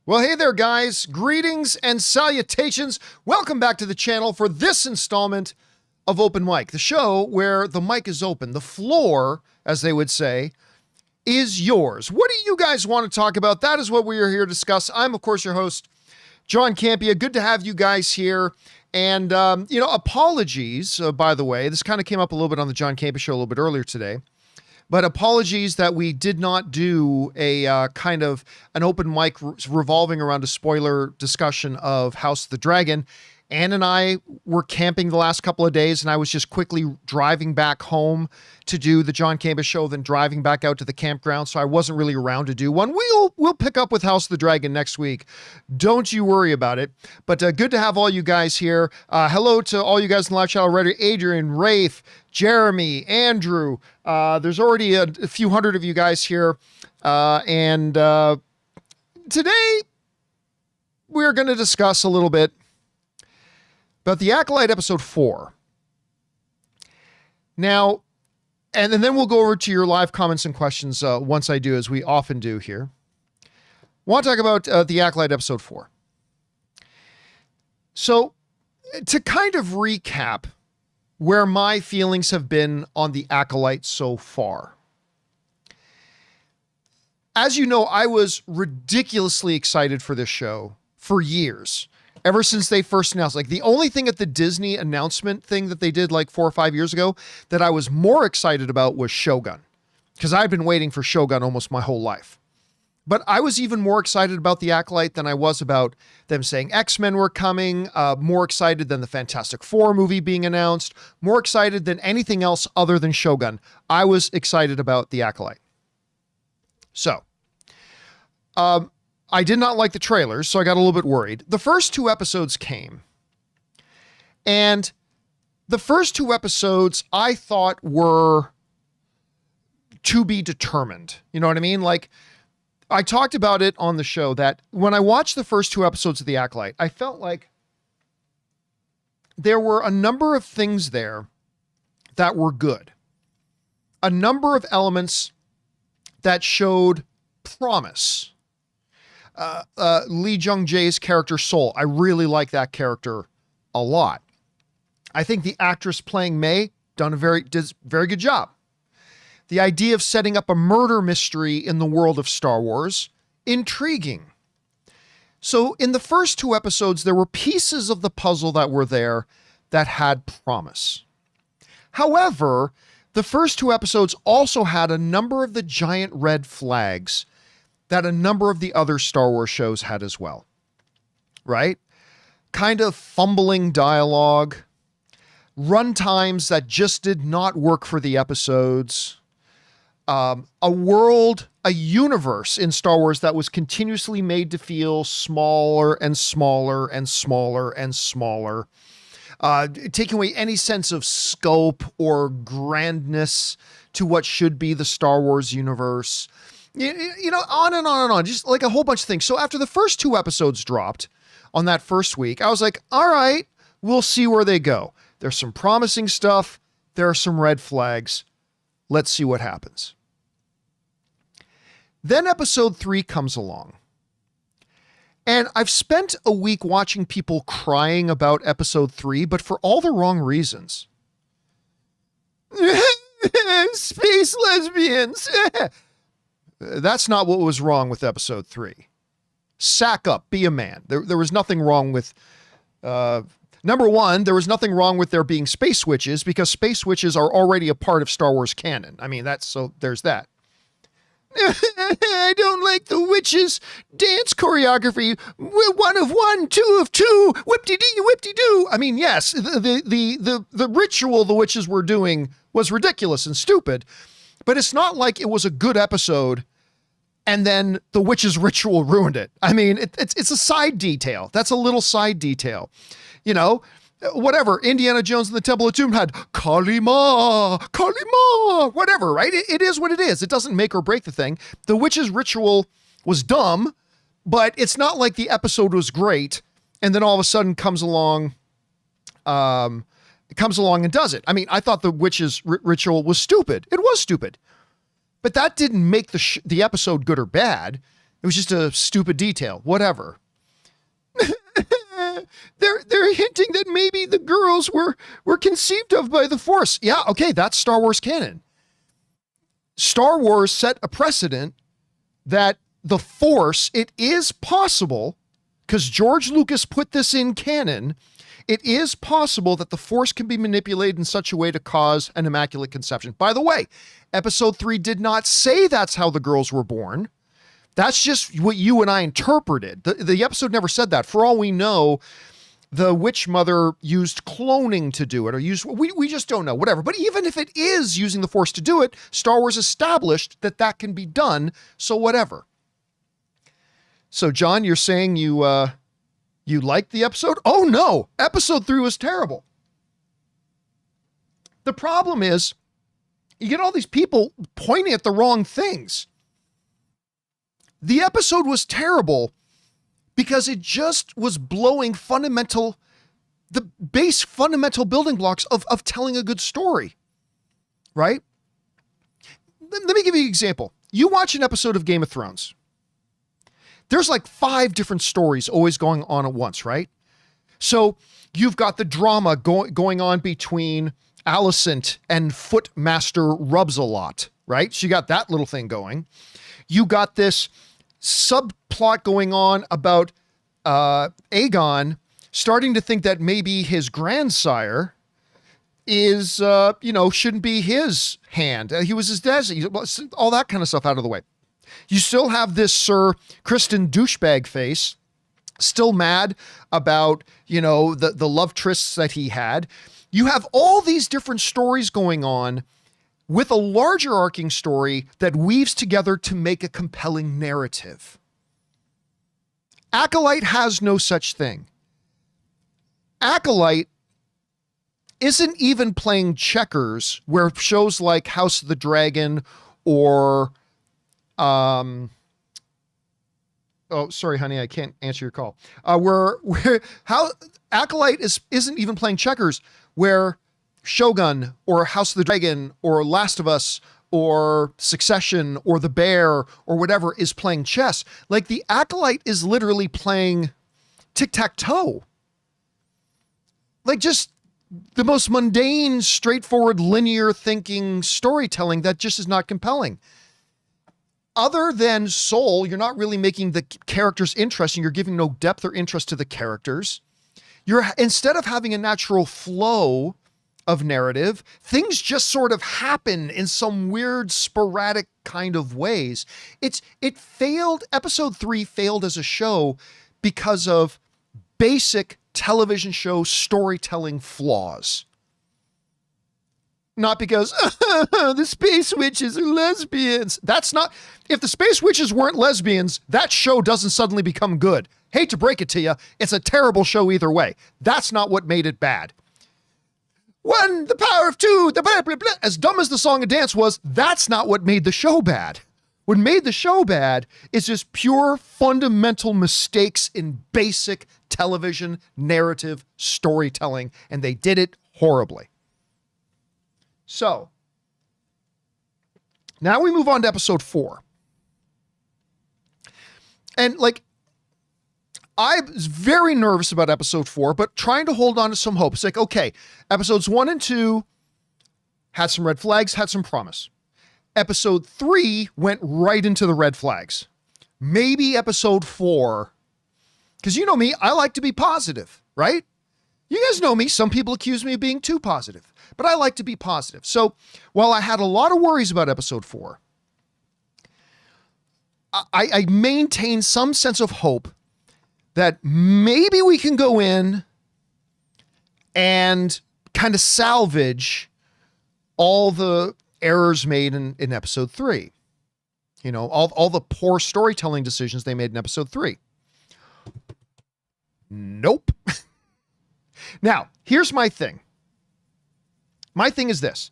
Well, hey there, guys. Greetings and salutations. Welcome back to the channel for this installment of Open Mic, the show where the mic is open. The floor, as they would say, is yours. What do you guys want to talk about? That is what we are here to discuss. I'm, of course, your host, John Campea. Good to have you guys here. And, apologies, by the way. This kind of came up a little bit on the John Campea Show a little bit earlier today. But apologies that we did not do a kind of an open mic revolving around a spoiler discussion of House of the Dragon. Ann and I were camping the last couple of days, and I was just quickly driving back home to do the John Campea Show, then driving back out to the campground, so I wasn't really around to do one. We'll pick up with House of the Dragon next week. Don't you worry about it. But good to have all you guys here. Hello to all you guys in the live chat already. Adrian, Rafe, Jeremy, Andrew. There's already a few hundred of you guys here. And today we're going to discuss a little bit about the Acolyte episode 4. Now, and then we'll go over to your live comments and questions once I do, as we often do here. I want to talk about the Acolyte episode 4. So, to kind of recap where my feelings have been on the Acolyte so far. As you know, I was ridiculously excited for this show for years. Ever since they first announced, like the only thing at the Disney announcement thing that they did like 4 or 5 years ago that I was more excited about was Shogun, because I've been waiting for Shogun almost my whole life. But I was even more excited about the Acolyte than I was about them saying X-Men were coming, more excited than the Fantastic Four movie being announced, more excited than anything else other than Shogun. I was excited about the Acolyte. So, I did not like the trailers, so I got a little bit worried. The first 2 episodes came, and the first 2 episodes I thought were to be determined. You know what I mean? Like, I talked about it on the show that when I watched the first 2 episodes of The Acolyte, I felt like there were a number of things there that were good. A number of elements that showed promise. Lee Jung-jae's character Sol, I really like that character a lot. I think the actress playing May did a very good job. The idea of setting up a murder mystery in the world of Star Wars, intriguing. So in the first 2 episodes, there were pieces of the puzzle that were there that had promise. However, the first 2 episodes also had a number of the giant red flags that a number of the other Star Wars shows had as well, right? Kind of fumbling dialogue, runtimes that just did not work for the episodes, a universe in Star Wars that was continuously made to feel smaller and smaller and smaller and smaller, taking away any sense of scope or grandness to what should be the Star Wars universe. You know, on and on and on, just like a whole bunch of things. So after the first 2 episodes dropped on that first week, I was like, all right, we'll see where they go. There's some promising stuff. There are some red flags. Let's see what happens. Then episode 3 comes along. And I've spent a week watching people crying about episode 3, but for all the wrong reasons. Space lesbians. That's not what was wrong with episode 3. Sack up, be a man. There was nothing wrong with, number one, there was nothing wrong with there being space witches, because space witches are already a part of Star Wars canon. I mean, so there's that. I don't like the witches' dance choreography. 1 of 1, 2 of 2, whip-de-dee, whip-de-doo. I mean, yes, the ritual the witches were doing was ridiculous and stupid, but it's not like it was a good episode and then the witch's ritual ruined it. I mean, it's a side detail. That's a little side detail. You know, whatever. Indiana Jones and the Temple of Doom had Kalima, whatever, right? It is what it is. It doesn't make or break the thing. The witch's ritual was dumb, but it's not like the episode was great and then all of a sudden comes along and does it. I mean, I thought the witch's ritual was stupid. It was stupid. But that didn't make the episode good or bad. It was just a stupid detail. Whatever. They're hinting that maybe the girls were conceived of by the Force. Yeah, okay, that's Star Wars canon. Star Wars set a precedent that the Force, it is possible, because George Lucas put this in canon, it is possible that the Force can be manipulated in such a way to cause an immaculate conception. By the way, episode 3 did not say that's how the girls were born. That's just what you and I interpreted. The episode never said that. For all we know, the witch mother used cloning to do it, or we just don't know, whatever. But even if it is using the Force to do it, Star Wars established that that can be done, so whatever. So John, you're saying you liked the episode? Oh no, episode 3 was terrible. The problem is, you get all these people pointing at the wrong things. The episode was terrible because it just was blowing the base fundamental building blocks of telling a good story, right? Let me give you an example. You watch an episode of Game of Thrones. There's like 5 different stories always going on at once, right? So you've got the drama going on between Alicent and Footmaster Rubs-a-Lot, right? So you got that little thing going. You got this subplot going on about Aegon starting to think that maybe his grandsire is, shouldn't be his hand. He was his dad's, all that kind of stuff out of the way. You still have this Sir Kristen douchebag face, still mad about, the love trysts that he had. You have all these different stories going on with a larger arcing story that weaves together to make a compelling narrative. Acolyte has no such thing. Acolyte isn't even playing checkers, where shows like House of the Dragon or oh, sorry, honey, I can't answer your call. How Acolyte isn't even playing checkers, where Shogun or House of the Dragon or Last of Us or Succession or The Bear or whatever is playing chess. Like, the Acolyte is literally playing tic-tac-toe. Like, just the most mundane, straightforward, linear thinking storytelling that just is not compelling. Other than Soul, you're not really making the characters interesting. You're giving no depth or interest to the characters. Instead of having a natural flow of narrative, things just sort of happen in some weird, sporadic kind of ways. It failed. Episode 3 failed as a show because of basic television show storytelling flaws. Not because the space witches are lesbians. That's not, if the space witches weren't lesbians, that show doesn't suddenly become good. Hate to break it to you, it's a terrible show either way. That's not what made it bad. 1, the power of 2, the blah, blah, blah. As dumb as the song and dance was, that's not what made the show bad. What made the show bad is just pure fundamental mistakes in basic television narrative storytelling, and they did it horribly. So, now we move on to episode 4. And I was very nervous about episode 4, but trying to hold on to some hope. It's like, okay, episodes 1 and 2 had some red flags, had some promise. Episode 3 went right into the red flags. Maybe episode 4, because you know me, I like to be positive, right? You guys know me. Some people accuse me of being too positive, but I like to be positive. So while I had a lot of worries about episode 4, I maintain some sense of hope that maybe we can go in and kind of salvage all the errors made in episode 3. All the poor storytelling decisions they made in episode 3. Nope. Now, here's my thing. My thing is this.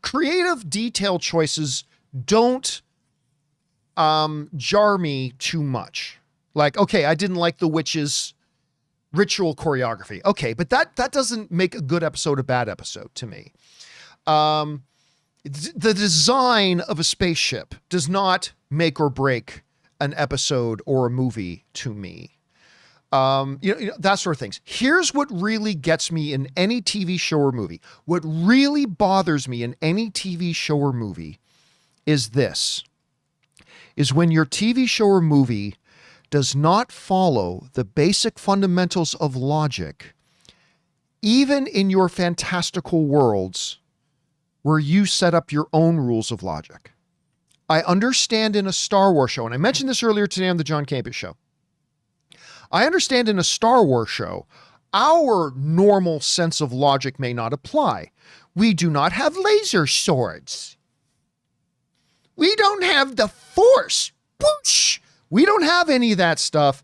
Creative detail choices don't jar me too much. Like, okay, I didn't like the witch's ritual choreography. Okay, but that doesn't make a good episode a bad episode to me. The design of a spaceship does not make or break an episode or a movie to me. That sort of things. Here's what really gets me in any TV show or movie. What really bothers me in any TV show or movie is when your TV show or movie does not follow the basic fundamentals of logic, even in your fantastical worlds where you set up your own rules of logic. I understand in a Star Wars show, and I mentioned this earlier today on the John Campea Show. I understand in a Star Wars show, our normal sense of logic may not apply. We do not have laser swords. We don't have the Force. Whoosh! We don't have any of that stuff.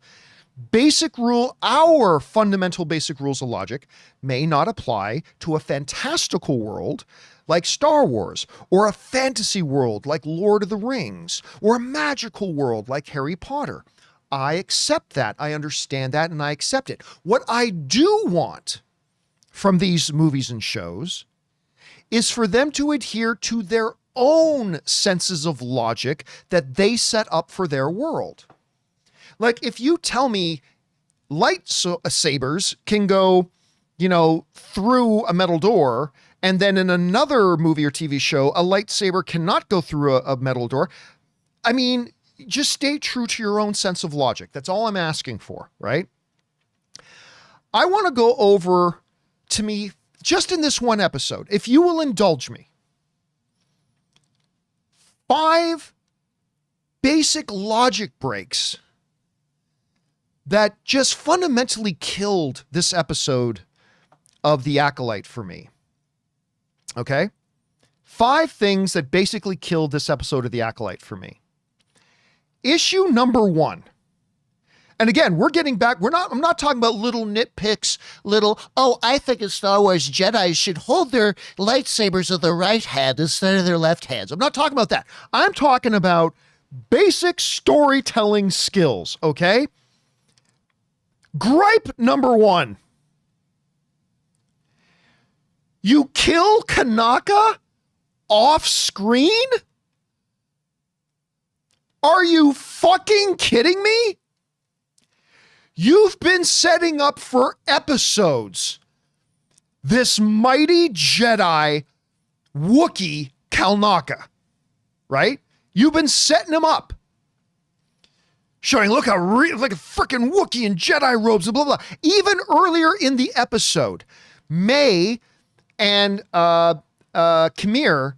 Our fundamental basic rules of logic may not apply to a fantastical world like Star Wars, or a fantasy world like Lord of the Rings, or a magical world like Harry Potter. I accept that. I understand that, and I accept it. What I do want from these movies and shows is for them to adhere to their own senses of logic that they set up for their world. Like, if you tell me lightsabers can go, through a metal door, and then in another movie or TV show, a lightsaber cannot go through a metal door, I mean, just stay true to your own sense of logic. That's all I'm asking for, right? I want to go over, to me, just in this one episode, if you will indulge me, 5 basic logic breaks that just fundamentally killed this episode of The Acolyte for me. Okay? 5 things that basically killed this episode of The Acolyte for me. Issue number 1. And again, we're getting back. I'm not talking about little nitpicks, I think in Star Wars Jedi should hold their lightsabers with their right hand instead of their left hands. I'm not talking about that. I'm talking about basic storytelling skills, okay? Gripe number 1. You kill Kanaka off screen? Are you fucking kidding me? You've been setting up for episodes this mighty Jedi Wookiee Kalnaka, right? You've been setting him up. Showing, look how like a freaking Wookiee in Jedi robes and blah, blah, blah. Even earlier in the episode, May and Kamir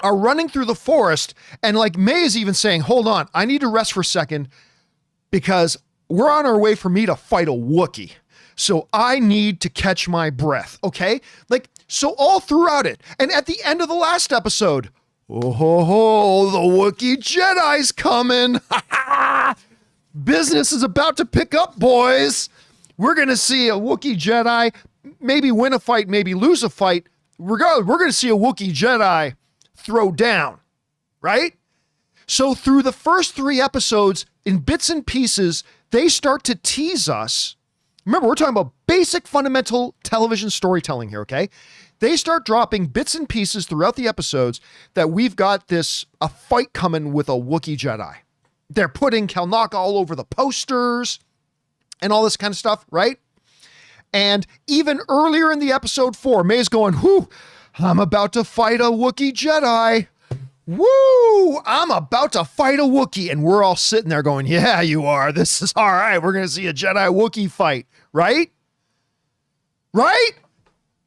are running through the forest, and like May is even saying, hold on, I need to rest for a second because we're on our way for me to fight a Wookiee. So I need to catch my breath, okay? Like, so all throughout it. And at the end of the last episode, oh ho ho, the Wookiee Jedi's coming. Business is about to pick up, boys. We're going to see a Wookiee Jedi maybe win a fight, maybe lose a fight. Regardless, we're going to see a Wookiee Jedi throw down, right? So through the first 3 episodes, in bits and pieces, they start to tease us. Remember, we're talking about basic fundamental television storytelling here, okay? They start dropping bits and pieces throughout the episodes that we've got a fight coming with a Wookiee Jedi. They're putting Kalnaka all over the posters and all this kind of stuff, right? And even earlier in the episode 4, May's going, whoo, I'm about to fight a Wookiee Jedi. Woo, I'm about to fight a Wookiee. And we're all sitting there going, yeah, you are. This is all right. We're going to see a Jedi Wookiee fight, right? Right?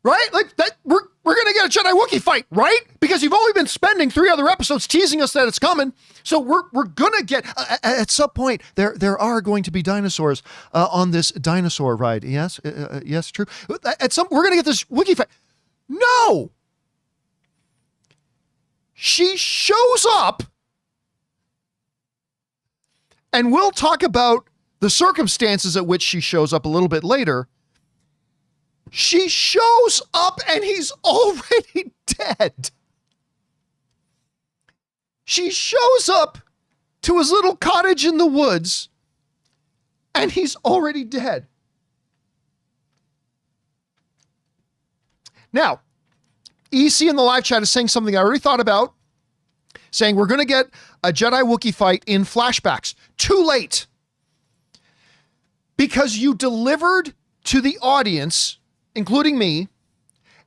Right? Like that, we're going to get a Jedi Wookiee fight, right? Because you've only been spending 3 other episodes teasing us that it's coming. So we're going to get, at some point, there are going to be dinosaurs on this dinosaur ride. Yes? Yes, true. We're going to get this Wookiee fight. No! She shows up, and we'll talk about the circumstances at which she shows up a little bit later. She shows up and he's already dead. She shows up to his little cottage in the woods and he's already dead. Now, EC in the live chat is saying something I already thought about, saying we're going to get a Jedi Wookiee fight in flashbacks. Too late. Because you delivered to the audience, including me,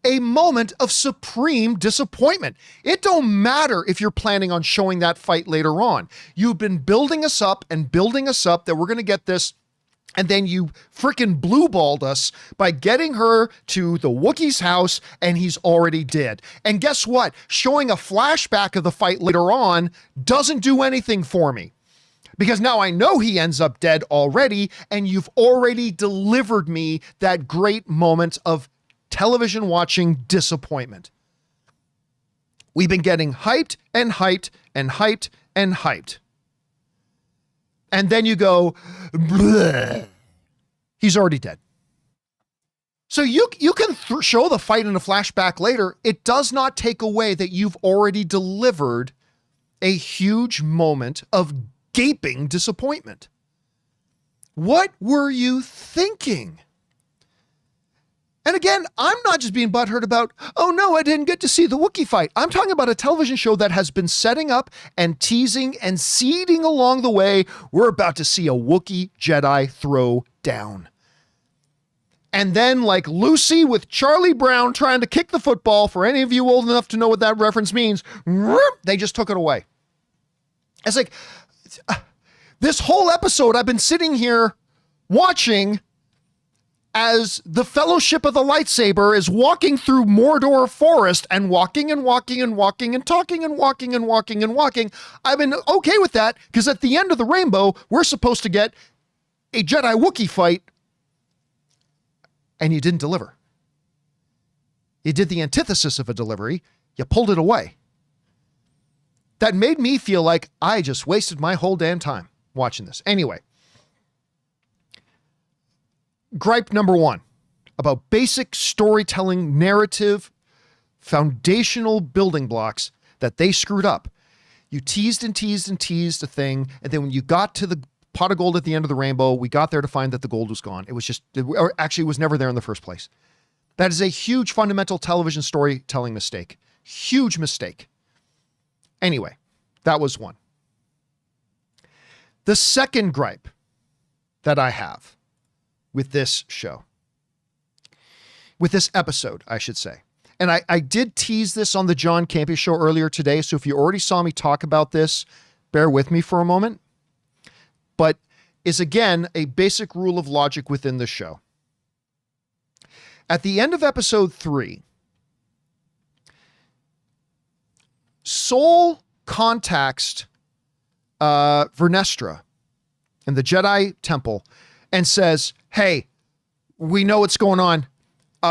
a moment of supreme disappointment. It don't matter if you're planning on showing that fight later on. You've been building us up and building us up that we're going to get this, and then you freaking blue-balled us by getting her to the Wookiee's house, and he's already dead. And guess what? Showing a flashback of the fight later on doesn't do anything for me. Because now I know he ends up dead already, and you've already delivered me that great moment of television watching disappointment. We've been getting hyped and hyped and hyped and hyped. And then you go, bleh. He's already dead. So you can show the fight in a flashback later. It does not take away that you've already delivered a huge moment of gaping disappointment. What were you thinking? And again, I'm not just being butthurt about, oh no, I didn't get to see the Wookiee fight. I'm talking about a television show that has been setting up and teasing and seeding along the way. We're about to see a Wookiee Jedi throw down. And then, like Lucy with Charlie Brown trying to kick the football, for any of you old enough to know what that reference means, they just took it away. It's like, this whole episode I've been sitting here watching as the Fellowship of the Lightsaber is walking through Mordor Forest and walking and walking and walking and talking and walking and walking and walking. I've been okay with that because at the end of the rainbow, we're supposed to get a Jedi Wookiee fight, and you didn't deliver. You did the antithesis of a delivery. You pulled it away. That made me feel like I just wasted my whole damn time watching this. Anyway, gripe number one about basic storytelling, narrative, foundational building blocks that they screwed up. You teased and teased and teased a thing, and then when you got to the pot of gold at the end of the rainbow, we got there to find that the gold was gone. It was just, or actually it was never there in the first place. That is a huge fundamental television storytelling mistake. Huge mistake. Anyway, that was one. The second gripe that I have with this show, with this episode, I should say, and I did tease this on the John Campea Show earlier today, so if you already saw me talk about this, bear with me for a moment, but is again a basic rule of logic within the show. At the end of episode 3, Soul contacts Vernestra in the Jedi Temple and says, hey, we know what's going on.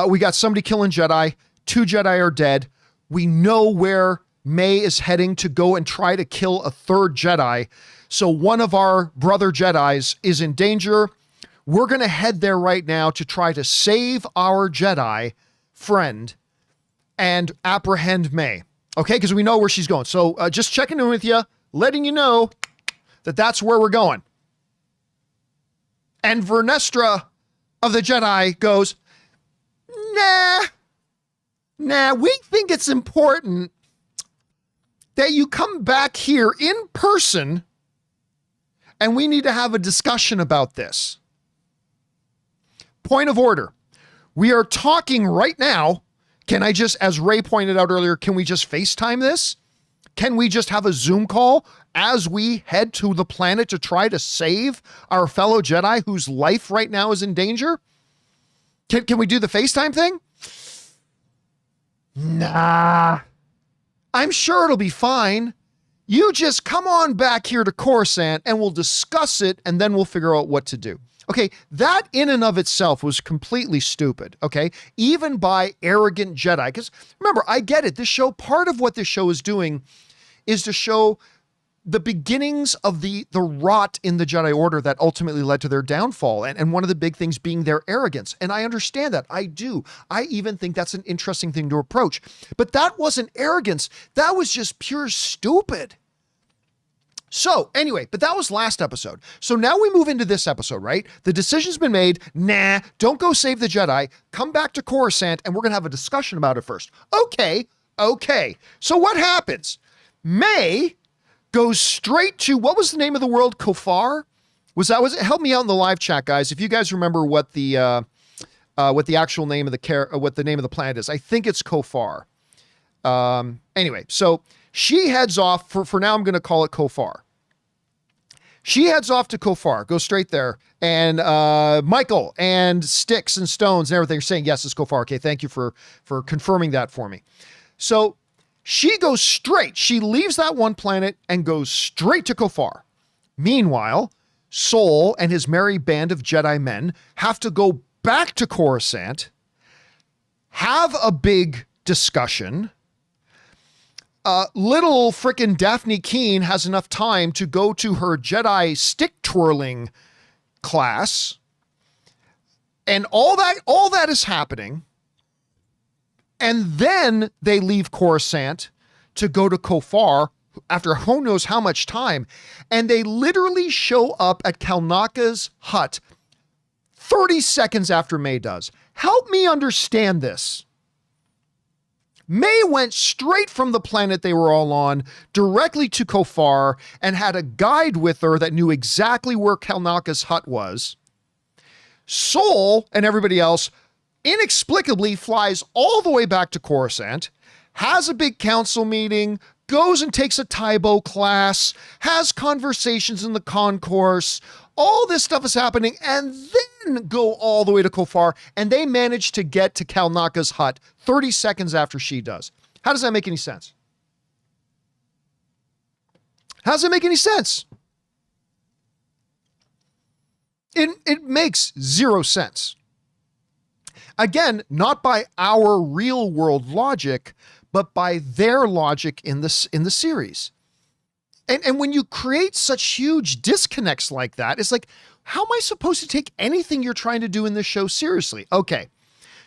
We got somebody killing Jedi. 2 Jedi are dead. We know where May is heading to go and try to kill a 3rd Jedi. So one of our brother Jedis is in danger. We're going to head there right now to try to save our Jedi friend and apprehend May. Okay, because we know where she's going. So just checking in with you, letting you know that that's where we're going. And Vernestra of the Jedi goes, nah, we think it's important that you come back here in person and we need to have a discussion about this. Point of order. We are talking right now. Can I just, as Ray pointed out earlier, can we just FaceTime this? Can we just have a Zoom call as we head to the planet to try to save our fellow Jedi whose life right now is in danger? Can we do the FaceTime thing? Nah. I'm sure it'll be fine. You just come on back here to Coruscant and we'll discuss it and then we'll figure out what to do. Okay, that in and of itself was completely stupid, okay? Even by arrogant Jedi. Because remember, I get it. This show, part of what this show is doing is to show the beginnings of the rot in the Jedi Order that ultimately led to their downfall. And one of the big things being their arrogance. And I understand that. I do. I even think that's an interesting thing to approach. But that wasn't arrogance. That was just pure stupid. So anyway, but that was last episode. So now we move into this episode, right? The decision's been made. Nah, don't go save the Jedi. Come back to Coruscant and we're going to have a discussion about it first. Okay. So what happens? May goes straight to, what was the name of the world? Kofar? Was it? Help me out in the live chat, guys. If you guys remember what the actual name of what the name of the planet is. I think it's Kofar. Anyway, so she heads off for now. I'm going to call it Kofar. She heads off to Kofar, go straight there. And Michael and Sticks and Stones and everything are saying, yes, it's Kofar. Okay, thank you for confirming that for me. So she goes straight. She leaves that one planet and goes straight to Kofar. Meanwhile, Sol and his merry band of Jedi men have to go back to Coruscant, have a big discussion. Little frickin' Daphne Keene has enough time to go to her Jedi stick twirling class. And all that is happening. And then they leave Coruscant to go to Kofar after who knows how much time. And they literally show up at Kalnaka's hut 30 seconds after May does. Help me understand this. May went straight from the planet they were all on directly to Kofar and had a guide with her that knew exactly where Kalnaka's hut was. Sol and everybody else inexplicably flies all the way back to Coruscant, has a big council meeting, goes and takes a Taibo class, has conversations in the concourse. All this stuff is happening, and then go all the way to Kofar, and they manage to get to Kalnaka's hut 30 seconds after she does. How does that make any sense? How does it make any sense? It makes zero sense. Again, not by our real world logic, but by their logic in the series. And when you create such huge disconnects like that, it's like, how am I supposed to take anything you're trying to do in this show seriously? Okay,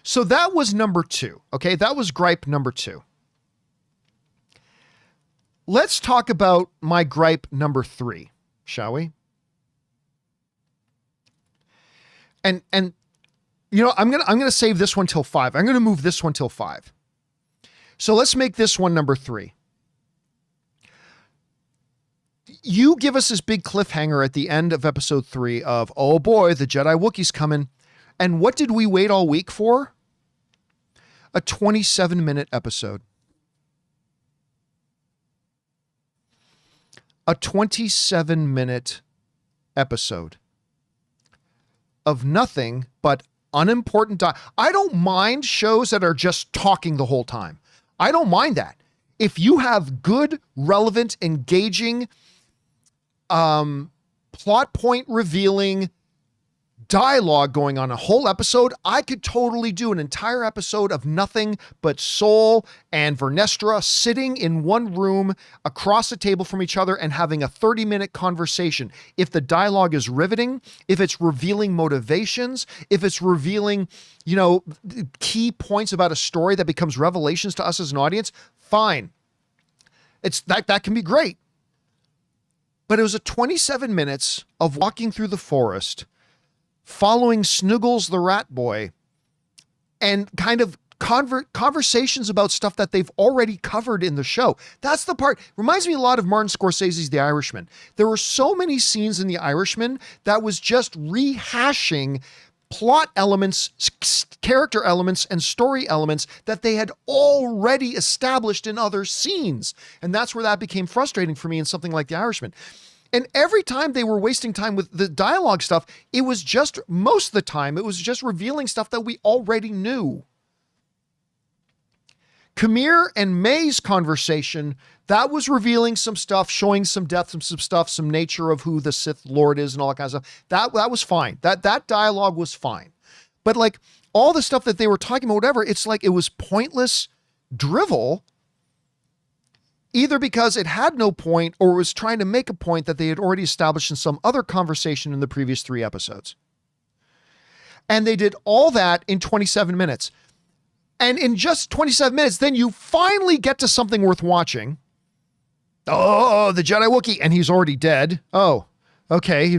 so that was number 2. Okay, that was gripe number 2. Let's talk about my gripe number 3, shall we? And you know, I'm gonna save this one till 5. I'm gonna move this one till 5. So let's make this one number 3. You give us this big cliffhanger at the end of episode 3 of, oh boy, the Jedi Wookiee's coming. And what did we wait all week for? A 27-minute episode. A 27-minute episode of nothing but unimportant. I don't mind shows that are just talking the whole time. I don't mind that. If you have good, relevant, engaging, plot point revealing dialogue going on a whole episode, I could totally do an entire episode of nothing but Sol and Vernestra sitting in one room across the table from each other and having a 30-minute conversation. If the dialogue is riveting, if it's revealing motivations, if it's revealing, you know, key points about a story that becomes revelations to us as an audience, fine. It's that can be great. But it was a 27 minutes of walking through the forest, following Snuggles the rat boy, and kind of conversations about stuff that they've already covered in the show. That's the part. Reminds me a lot of Martin Scorsese's The Irishman. There were so many scenes in The Irishman that was just rehashing plot elements, character elements, and story elements that they had already established in other scenes. And that's where that became frustrating for me in something like The Irishman. And every time they were wasting time with the dialogue stuff, it was just, most of the time, it was just revealing stuff that we already knew. Kamir and May's conversation, that was revealing some stuff, showing some depth, some stuff, some nature of who the Sith Lord is and all that kind of stuff. That was fine. That dialogue was fine. But like all the stuff that they were talking about, whatever, it's like it was pointless drivel, either because it had no point or was trying to make a point that they had already established in some other conversation in the previous 3 episodes. And they did all that in 27 minutes. And in just 27 minutes, then you finally get to something worth watching. Oh, the Jedi Wookiee. And he's already dead. Oh, okay.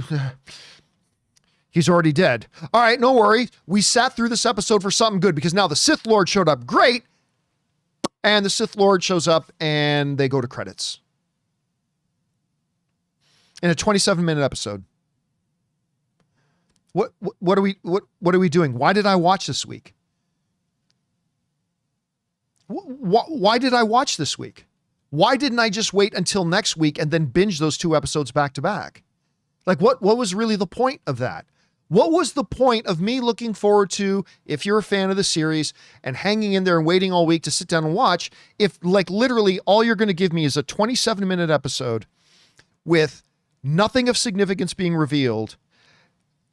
He's already dead. All right, no worry. We sat through this episode for something good because now the Sith Lord showed up. Great. And the Sith Lord shows up and they go to credits. In a 27-minute episode. What are we doing? Why did I watch this week? Why did I watch this week? Why didn't I just wait until next week and then binge those 2 episodes back to back? Like what was really the point of that? What was the point of me looking forward to, if you're a fan of the series, and hanging in there and waiting all week to sit down and watch, if like literally all you're going to give me is a 27-minute episode with nothing of significance being revealed?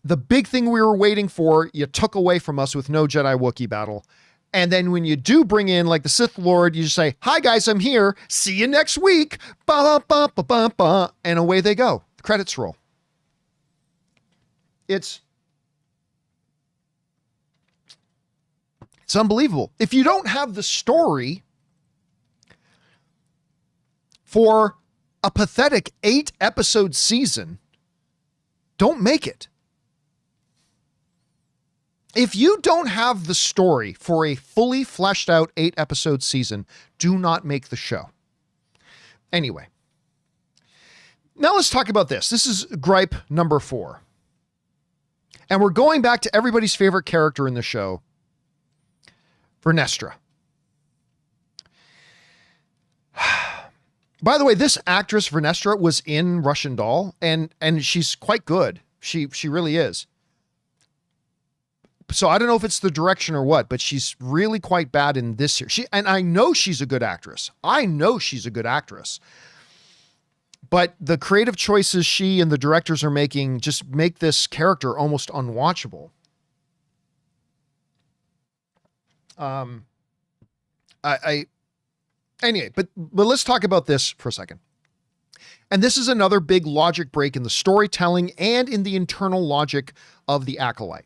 The big thing we were waiting for, you took away from us with no Jedi Wookiee battle. And then when you do bring in like the Sith Lord, you just say, hi guys, I'm here. See you next week. Ba, ba, ba, ba, ba. And away they go. The credits roll. It's unbelievable. If you don't have the story for a pathetic 8-episode season, don't make it. If you don't have the story for a fully fleshed out 8-episode season, do not make the show. Anyway, now let's talk about this. This is gripe number 4. And we're going back to everybody's favorite character in the show, Vernestra. By the way, this actress, Vernestra, was in Russian Doll, and she's quite good. She really is. So I don't know if it's the direction or what, but she's really quite bad in this here. And I know she's a good actress. But the creative choices she and the directors are making just make this character almost unwatchable. Anyway, but let's talk about this for a second. And this is another big logic break in the storytelling and in the internal logic of the Acolyte.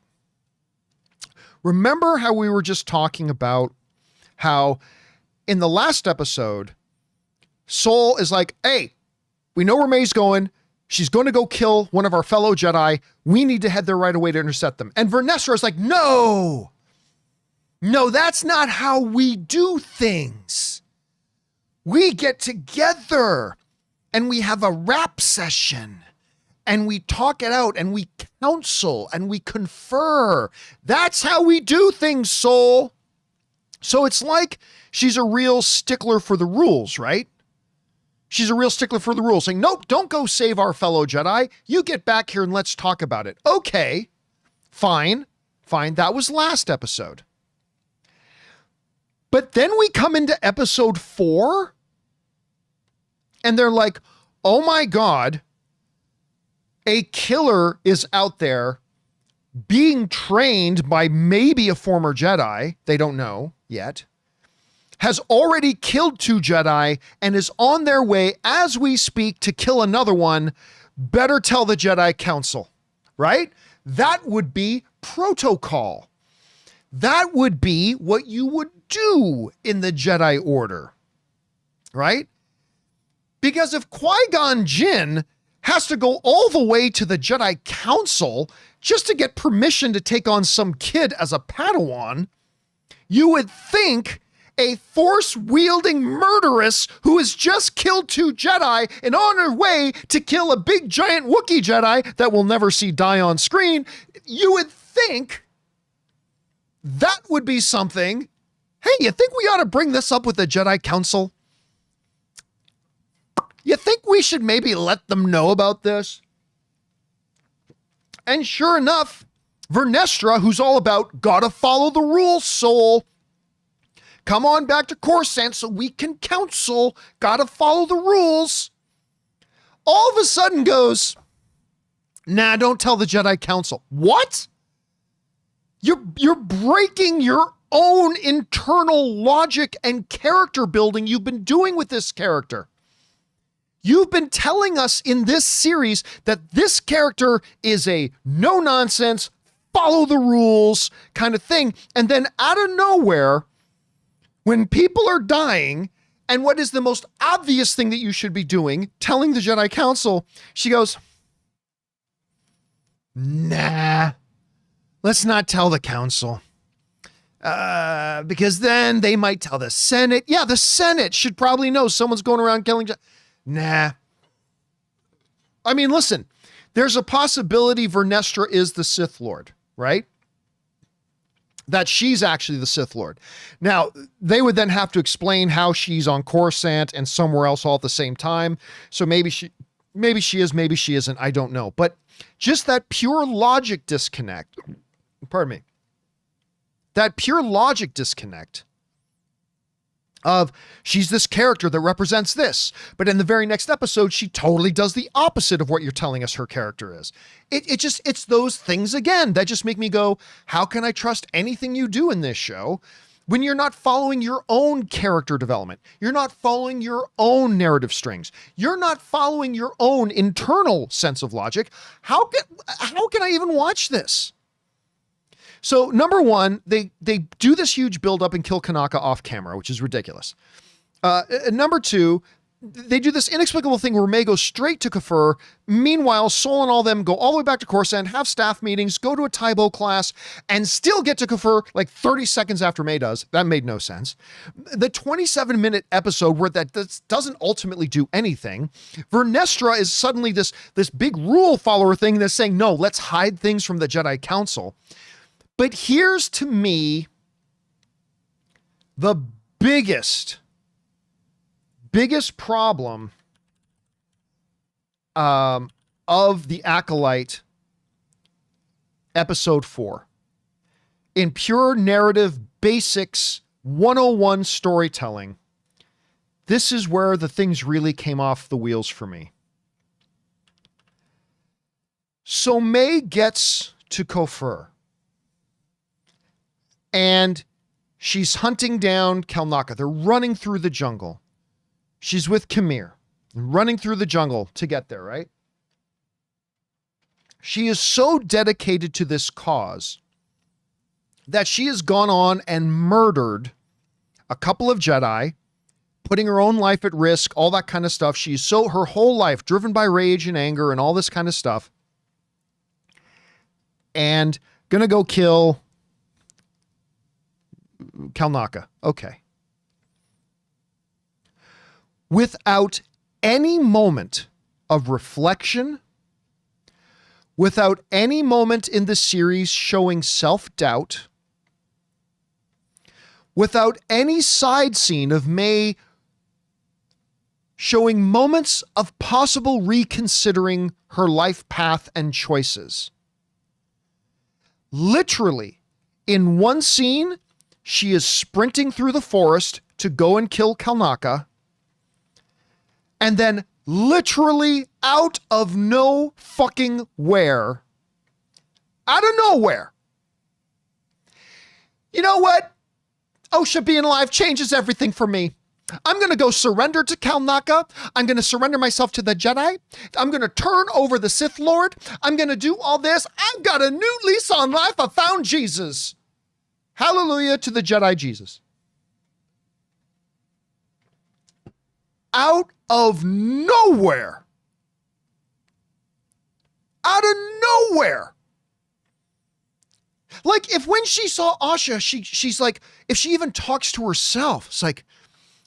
Remember how we were just talking about how in the last episode, Soul is like, hey, we know where May's going. She's going to go kill one of our fellow Jedi. We need to head there right away to intercept them. And Vernestra is like, no, that's not how we do things. We get together and we have a rap session and we talk it out and we counsel and we confer. That's how we do things, Soul. So it's like she's a real stickler for the rules, right? She's a real stickler for the rules, saying, nope, don't go save our fellow Jedi. You get back here and let's talk about it. Okay, fine. That was last episode. But then we come into episode 4 and they're like, oh my God, a killer is out there being trained by maybe a former Jedi. They don't know yet. Has already killed 2 Jedi and is on their way as we speak to kill another one. Better tell the Jedi Council, right? That would be protocol. That would be what you would do in the Jedi Order, right? Because if Qui-Gon Jinn has to go all the way to the Jedi Council just to get permission to take on some kid as a Padawan, you would think a force-wielding murderess who has just killed 2 Jedi and on her way to kill a big giant Wookiee Jedi that we'll never see die on screen, you would think that would be something. Hey, you think we ought to bring this up with the Jedi Council? You think we should maybe let them know about this? And sure enough, Vernestra, who's all about gotta follow the rules, Soul. Come on back to Coruscant so we can counsel. Gotta follow the rules. All of a sudden goes, nah, don't tell the Jedi Council. What? You're breaking your own internal logic and character building you've been doing with this character. You've been telling us in this series that this character is a no-nonsense, follow the rules kind of thing. And then out of nowhere, when people are dying And what is the most obvious thing that you should be doing? Telling the Jedi Council. She goes, nah, let's not tell the council. Because then they might tell the Senate. Yeah, the Senate should probably know someone's going around killing. Nah. I mean, listen, there's a possibility Vernestra is the Sith Lord, right? That she's actually the Sith Lord. Now, they would then have to explain how she's on Coruscant and somewhere else all at the same time. So maybe she is, maybe she isn't. I don't know. But just that pure logic disconnect, pardon me, that pure logic disconnect of she's this character that represents this, but in the very next episode, she totally does the opposite of what you're telling us her character is. It's those things again that just make me go, how can I trust anything you do in this show when you're not following your own character development? You're not following your own narrative strings. You're not following your own internal sense of logic. How can I even watch this? So number one, they do this huge buildup and kill Kanaka off camera, which is ridiculous. Number two, they do this inexplicable thing where May goes straight to Kafur. Meanwhile, Sol and all them go all the way back to Coruscant, have staff meetings, go to a Tybo class, and still get to Kafur like 30 seconds after May does. That made no sense. The 27-minute episode where that doesn't ultimately do anything. Vernestra is suddenly this big rule follower thing that's saying, no, let's hide things from the Jedi Council. But here's to me the biggest problem of the Acolyte episode 4. In pure narrative basics 101 storytelling, this is where the things really came off the wheels for me. So May gets to Kofur. And she's hunting down Kalnaka. They're running through the jungle. She's with Kamir, running through the jungle to get there, right? She is so dedicated to this cause that she has gone on and murdered a couple of Jedi, putting her own life at risk, all that kind of stuff. She's so her whole life driven by rage and anger and all this kind of stuff. And gonna go kill Kalnaka. Okay. Without any moment of reflection, without any moment in the series showing self-doubt, without any side scene of May showing moments of possible reconsidering her life path and choices. Literally, in one scene, she is sprinting through the forest to go and kill Kalnaka. And then literally out of no fucking where, out of nowhere. You know what? Osha being alive changes everything for me. I'm going to go surrender to Kalnaka. I'm going to surrender myself to the Jedi. I'm going to turn over the Sith Lord. I'm going to do all this. I've got a new lease on life. I found Jesus. Hallelujah to the Jedi Jesus. Out of nowhere. Out of nowhere. Like, if when she saw Asha, she's like, if she even talks to herself, it's like,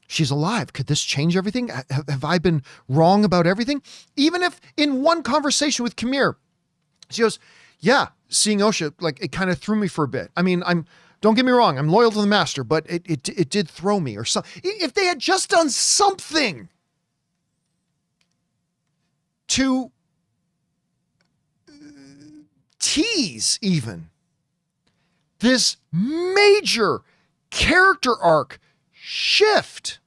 she's alive. Could this change everything? Have I been wrong about everything? Even if in one conversation with Kamir, she goes, yeah, seeing Osha, like, it kind of threw me for a bit. I mean, don't get me wrong, I'm loyal to the master, but it did throw me or something. If they had just done something to tease even this major character arc shift,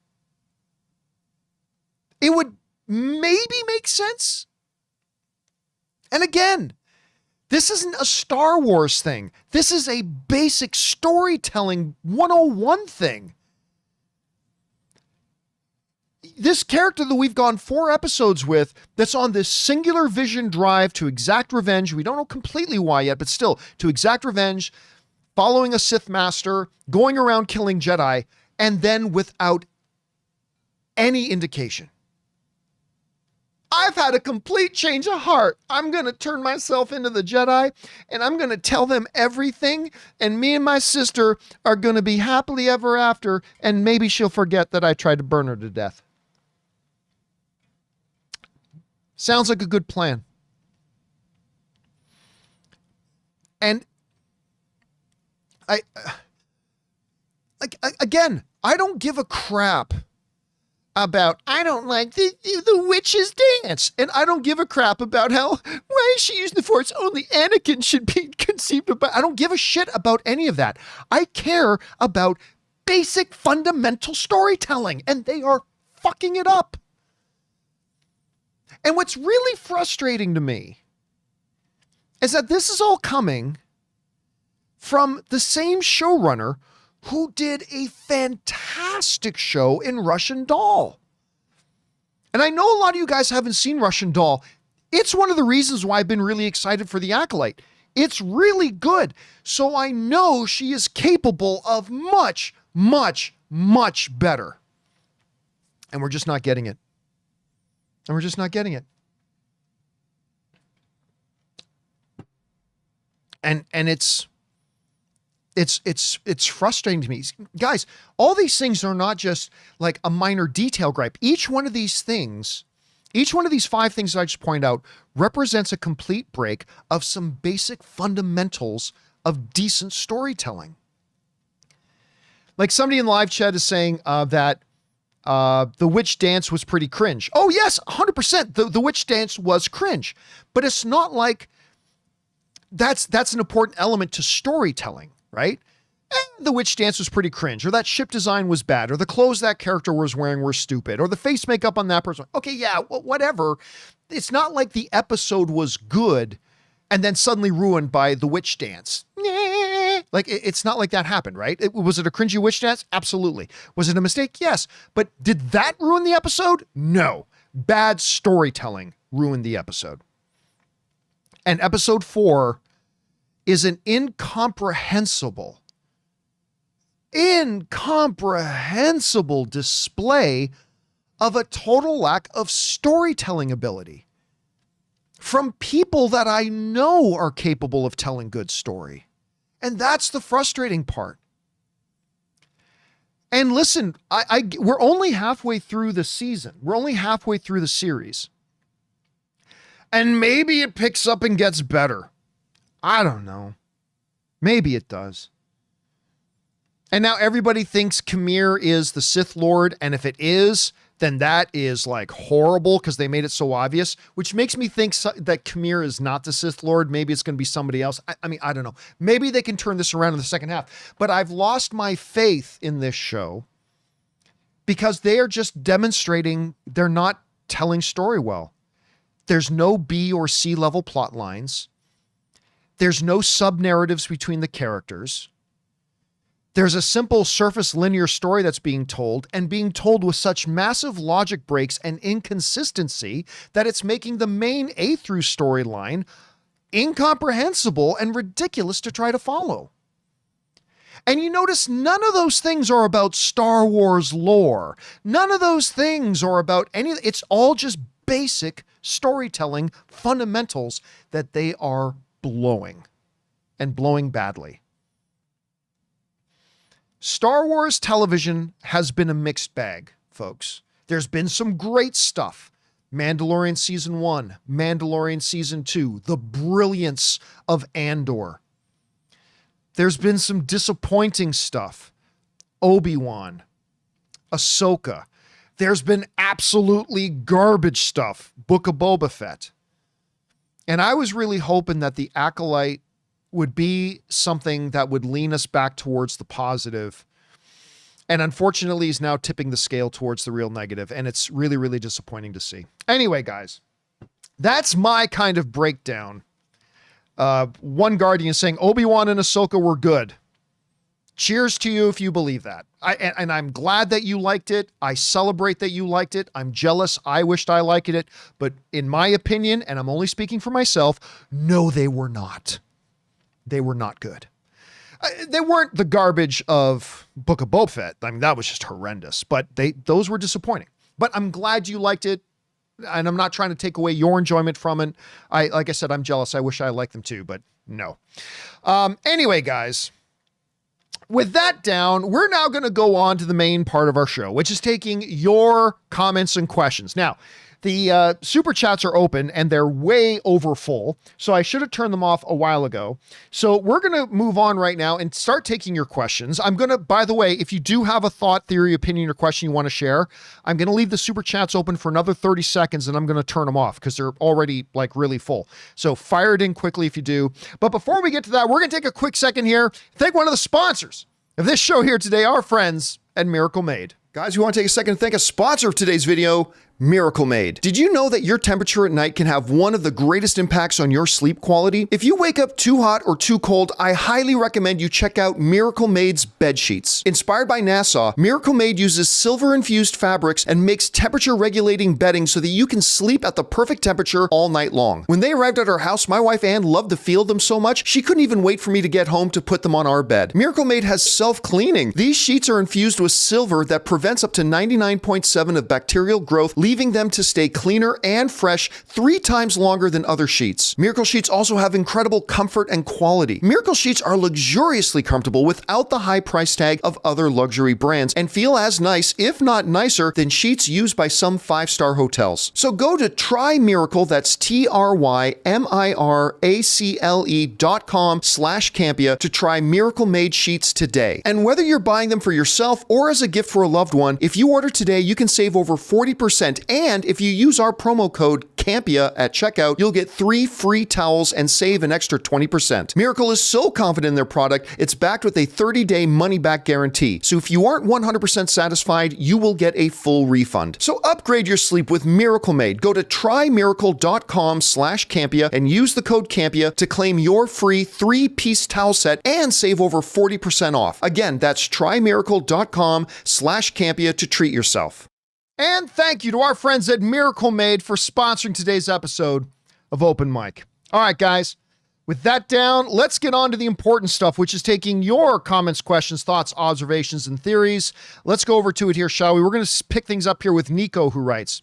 it would maybe make sense. And again, this isn't a Star Wars thing. This is a basic storytelling 101 thing. This character that we've gone 4 episodes with, that's on this singular vision drive to exact revenge. We don't know completely why yet, but still, to exact revenge, following a Sith master, going around killing Jedi, and then without any indication. I've had a complete change of heart. I'm going to turn myself into the Jedi and I'm going to tell them everything. And me and my sister are going to be happily ever after. And maybe she'll forget that I tried to burn her to death. Sounds like a good plan. And again, I don't give a crap about, I don't like the witch's dance. And I don't give a crap about how, why is she using the Force? Only Anakin should be conceived of. I don't give a shit about any of that. I care about basic fundamental storytelling, and they are fucking it up. And what's really frustrating to me is that this is all coming from the same showrunner who did a fantastic show in Russian Doll. And I know a lot of you guys haven't seen Russian Doll. It's one of the reasons why I've been really excited for the Acolyte. It's really good. So I know she is capable of much, much, much better. And we're just not getting it. And we're just not getting it. And it's frustrating to me. Guys, all these things are not just like a minor detail gripe. Each one of these things, each one of these 5 things that I just pointed out represents a complete break of some basic fundamentals of decent storytelling. Like somebody in the live chat is saying that the witch dance was pretty cringe. Oh yes, 100%. The witch dance was cringe, but it's not like that's an important element to storytelling. Right? The witch dance was pretty cringe, or that ship design was bad, or the clothes that character was wearing were stupid, or the face makeup on that person. Okay, yeah, whatever. It's not like the episode was good and then suddenly ruined by the witch dance. Like, it's not like that happened, right? Was it a cringy witch dance? Absolutely. Was it a mistake? Yes. But did that ruin the episode? No. Bad storytelling ruined the episode. And episode 4 is an incomprehensible display of a total lack of storytelling ability from people that I know are capable of telling good story. And that's the frustrating part. And listen, we're only halfway through the season. We're only halfway through the series. And maybe it picks up and gets better. I don't know. Maybe it does. And now everybody thinks Khmer is the Sith Lord, and if it is, then that is like horrible because they made it so obvious, which makes me think that Khmer is not the Sith Lord. Maybe it's going to be somebody else. I mean, I don't know. Maybe they can turn this around in the second half, but I've lost my faith in this show because they are just demonstrating they're not telling story well. There's no B or C level plot lines. There's no sub-narratives between the characters. There's a simple surface linear story that's being told and being told with such massive logic breaks and inconsistency that it's making the main A through storyline incomprehensible and ridiculous to try to follow. And you notice none of those things are about Star Wars lore. None of those things are about it's all just basic storytelling fundamentals that they are blowing and blowing badly. Star Wars television has been a mixed bag, folks. There's been some great stuff. Mandalorian Season 1, Mandalorian Season 2, the brilliance of Andor. There's been some disappointing stuff. Obi-Wan, Ahsoka. There's been absolutely garbage stuff. Book of Boba Fett. And I was really hoping that the Acolyte would be something that would lean us back towards the positive. And unfortunately, he's now tipping the scale towards the real negative. And it's really, really disappointing to see. Anyway, guys, that's my kind of breakdown. One Guardian is saying Obi-Wan and Ahsoka were good. Cheers to you if you believe that. And I'm glad that you liked it. I celebrate that you liked it. I'm jealous. I wished I liked it. But in my opinion, and I'm only speaking for myself, no, they were not. They were not good. They weren't the garbage of Book of Boba Fett. I mean, that was just horrendous. But those were disappointing. but I'm glad you liked it. And I'm not trying to take away your enjoyment from it. Like I said, I'm jealous. I wish I liked them too, but no. Anyway, guys, with that down, we're now going to go on to the main part of our show, which is taking your comments and questions. Now, the super chats are open and they're way over full, so I should have turned them off a while ago. So we're going to move on right now and start taking your questions. I'm going to, by the way, if you do have a thought, theory, opinion, or question you want to share, I'm going to leave the super chats open for another 30 seconds and I'm going to turn them off because they're already like really full. So fire it in quickly if you do. But before we get to that, we're going to take a quick second here. Thank one of the sponsors of this show here today, our friends at Miracle Made. Guys, we want to take a second to thank a sponsor of today's video, Miracle Made. Did you know that your temperature at night can have one of the greatest impacts on your sleep quality? If you wake up too hot or too cold, I highly recommend you check out Miracle Made's bed sheets. Inspired by NASA, Miracle Made uses silver-infused fabrics and makes temperature-regulating bedding so that you can sleep at the perfect temperature all night long. When they arrived at our house, my wife Ann loved the feel of them so much, she couldn't even wait for me to get home to put them on our bed. Miracle Made has self-cleaning. These sheets are infused with silver that prevents up to 99.7% of bacterial growth, leaving them to stay cleaner and fresh 3 times longer than other sheets. Miracle Sheets also have incredible comfort and quality. Miracle Sheets are luxuriously comfortable without the high price tag of other luxury brands and feel as nice, if not nicer, than sheets used by some 5-star hotels. So go to TryMiracle, that's TryMiracle.com/Campea to try Miracle Made sheets today. And whether you're buying them for yourself or as a gift for a loved one, if you order today, you can save over 40%. And if you use our promo code Campea at checkout, you'll get 3 free towels and save an extra 20%. Miracle is so confident in their product, it's backed with a 30-day money-back guarantee. So if you aren't 100% satisfied, you will get a full refund. So upgrade your sleep with Miracle Made. Go to TryMiracle.com/Campea and use the code Campea to claim your free 3-piece towel set and save over 40% off. Again, that's TryMiracle.com/Campea to treat yourself. And thank you to our friends at Miracle Made for sponsoring today's episode of Open Mic. All right, guys, with that down, let's get on to the important stuff, which is taking your comments, questions, thoughts, observations, and theories. Let's go over to it here, shall we? We're going to pick things up here with Nico, who writes,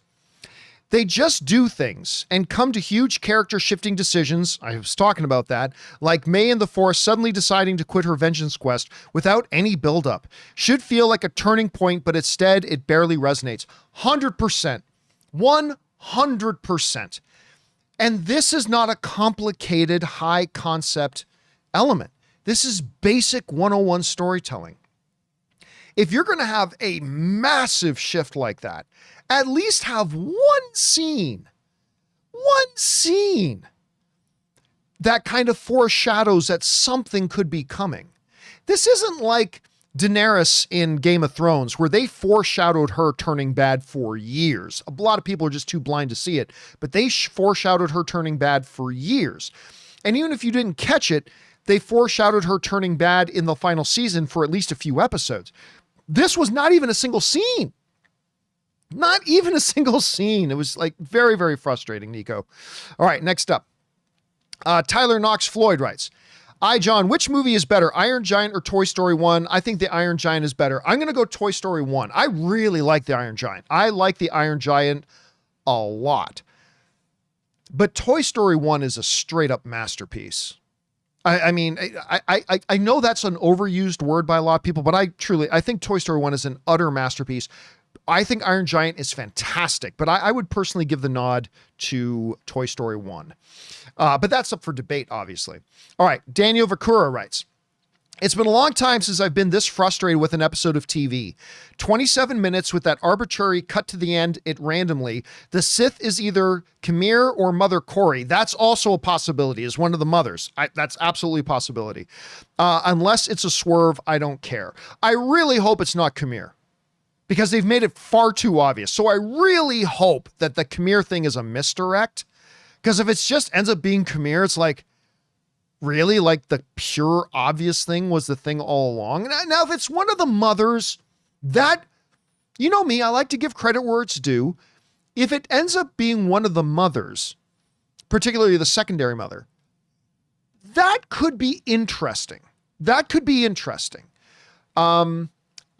they just do things and come to huge character shifting decisions. I was talking about that, like May in the Forest suddenly deciding to quit her vengeance quest without any buildup. Should feel like a turning point, but instead it barely resonates. 100%. 100%. And this is not a complicated, high concept element. This is basic 101 storytelling. If you're going to have a massive shift like that, at least have one scene that kind of foreshadows that something could be coming. This isn't like Daenerys in Game of Thrones, where they foreshadowed her turning bad for years. A lot of people are just too blind to see it, but they foreshadowed her turning bad for years. And even if you didn't catch it, they foreshadowed her turning bad in the final season for at least a few episodes. This was not even a single scene. Not even a single scene. It was like very, very frustrating, Nico. All right, next up. Tyler Knox Floyd writes, John, which movie is better, Iron Giant or Toy Story 1? I think the Iron Giant is better. I'm going to go Toy Story 1. I really like the Iron Giant. I like the Iron Giant a lot. But Toy Story 1 is a straight up masterpiece. I mean, I know that's an overused word by a lot of people, but I think Toy Story 1 is an utter masterpiece. I think Iron Giant is fantastic, but I would personally give the nod to Toy Story 1. But that's up for debate, obviously. All right, Daniel Vakura writes, it's been a long time since I've been this frustrated with an episode of TV. 27 minutes with that arbitrary cut to the end it randomly. The Sith is either Khmer or Mother Corey. That's also a possibility, is one of the mothers. That's absolutely a possibility. Unless it's a swerve, I don't care. I really hope it's not Khmer, because they've made it far too obvious. So I really hope that the Khmer thing is a misdirect, because if it just ends up being Khmer, it's like, really? Like the pure obvious thing was the thing all along? Now, if it's one of the mothers, that, you know me, I like to give credit where it's due. If it ends up being one of the mothers, particularly the secondary mother, that could be interesting. That could be interesting.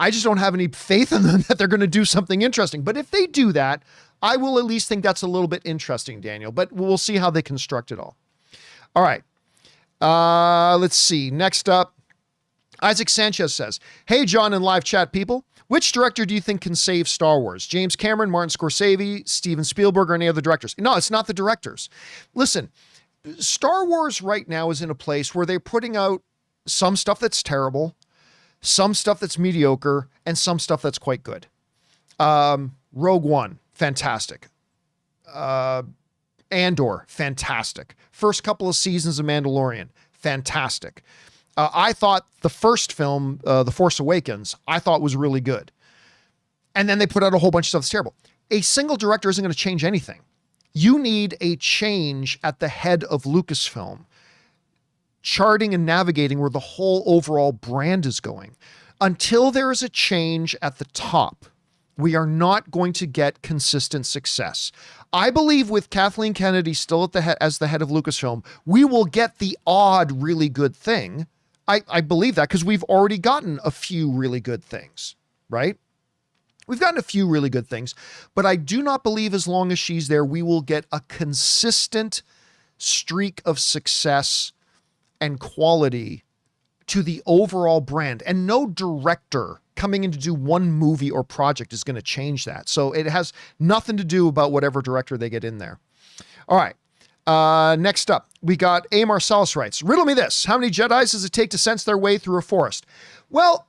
I just don't have any faith in them that they're going to do something interesting. But if they do that, I will at least think that's a little bit interesting, Daniel, but we'll see how they construct it all. All right. Let's see. Next up, Isaac Sanchez says, hey, John and live chat people, which director do you think can save Star Wars? James Cameron, Martin Scorsese, Steven Spielberg, or any other directors? No, it's not the directors. Listen, Star Wars right now is in a place where they're putting out some stuff that's terrible, some stuff that's mediocre, and some stuff that's quite good. Rogue One, fantastic. Andor, fantastic. First couple of seasons of Mandalorian, fantastic. I thought the first film, The Force Awakens, I thought was really good. And then they put out a whole bunch of stuff that's terrible. A single director isn't going to change anything. You need a change at the head of Lucasfilm, charting and navigating where the whole overall brand is going. Until there is a change at the top, we are not going to get consistent success. I believe with Kathleen Kennedy still at the head, as the head of Lucasfilm, we will get the odd really good thing. I believe that because we've already gotten a few really good things, right? We've gotten a few really good things, but I do not believe as long as she's there, we will get a consistent streak of success and quality to the overall brand. And no director coming in to do one movie or project is going to change that. So it has nothing to do about whatever director they get in there. All right. Next up, we got A. Marcellus writes, riddle me this. How many Jedis does it take to sense their way through a forest? Well,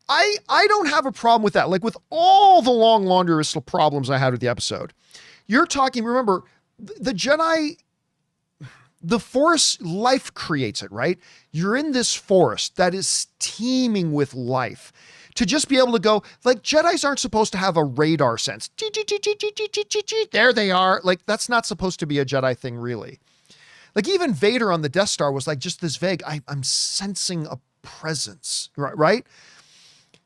I don't have a problem with that. Like with all the long laundry list of problems I had with the episode, you're talking, remember, the Jedi, the forest, life creates it, right? You're in this forest that is teeming with life. To just be able to go, like, Jedis aren't supposed to have a radar sense. There they are. Like, that's not supposed to be a Jedi thing, really. Like, even Vader on the Death Star was like just this vague, I'm sensing a presence, right?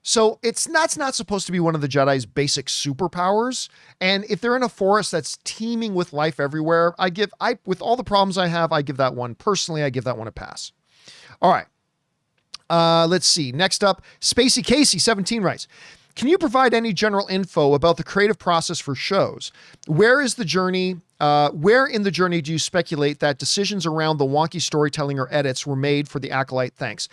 So that's not supposed to be one of the Jedi's basic superpowers. And if they're in a forest that's teeming with life everywhere, with all the problems I have, I give that one, personally, I give that one a pass. All right. Let's see. Next up, Spacey Casey 17 writes, can you provide any general info about the creative process for shows? Where in the journey do you speculate that decisions around the wonky storytelling or edits were made for the Acolyte? Thanks.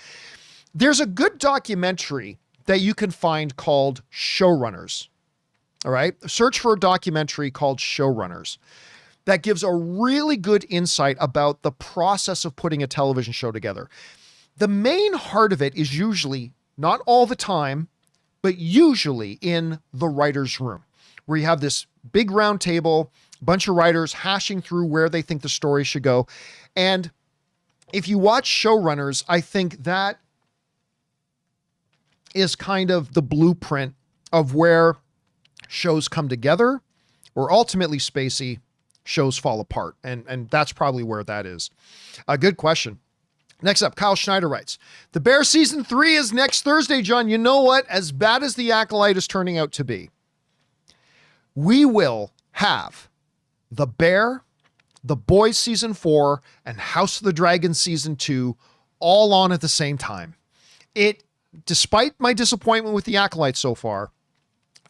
There's a good documentary that you can find called Showrunners. All right. Search for a documentary called Showrunners that gives a really good insight about the process of putting a television show together. The main heart of it is usually, not all the time, but usually in the writer's room, where you have this big round table, a bunch of writers hashing through where they think the story should go. And if you watch Showrunners, I think that is kind of the blueprint of where shows come together, or ultimately, Spacey, shows fall apart. And that's probably where that is. A good question. Next up, Kyle Schneider writes, The Bear Season 3 is next Thursday, John. You know what? As bad as The Acolyte is turning out to be, we will have The Bear, The Boys Season 4, and House of the Dragon Season 2 all on at the same time. Despite my disappointment with The Acolyte so far,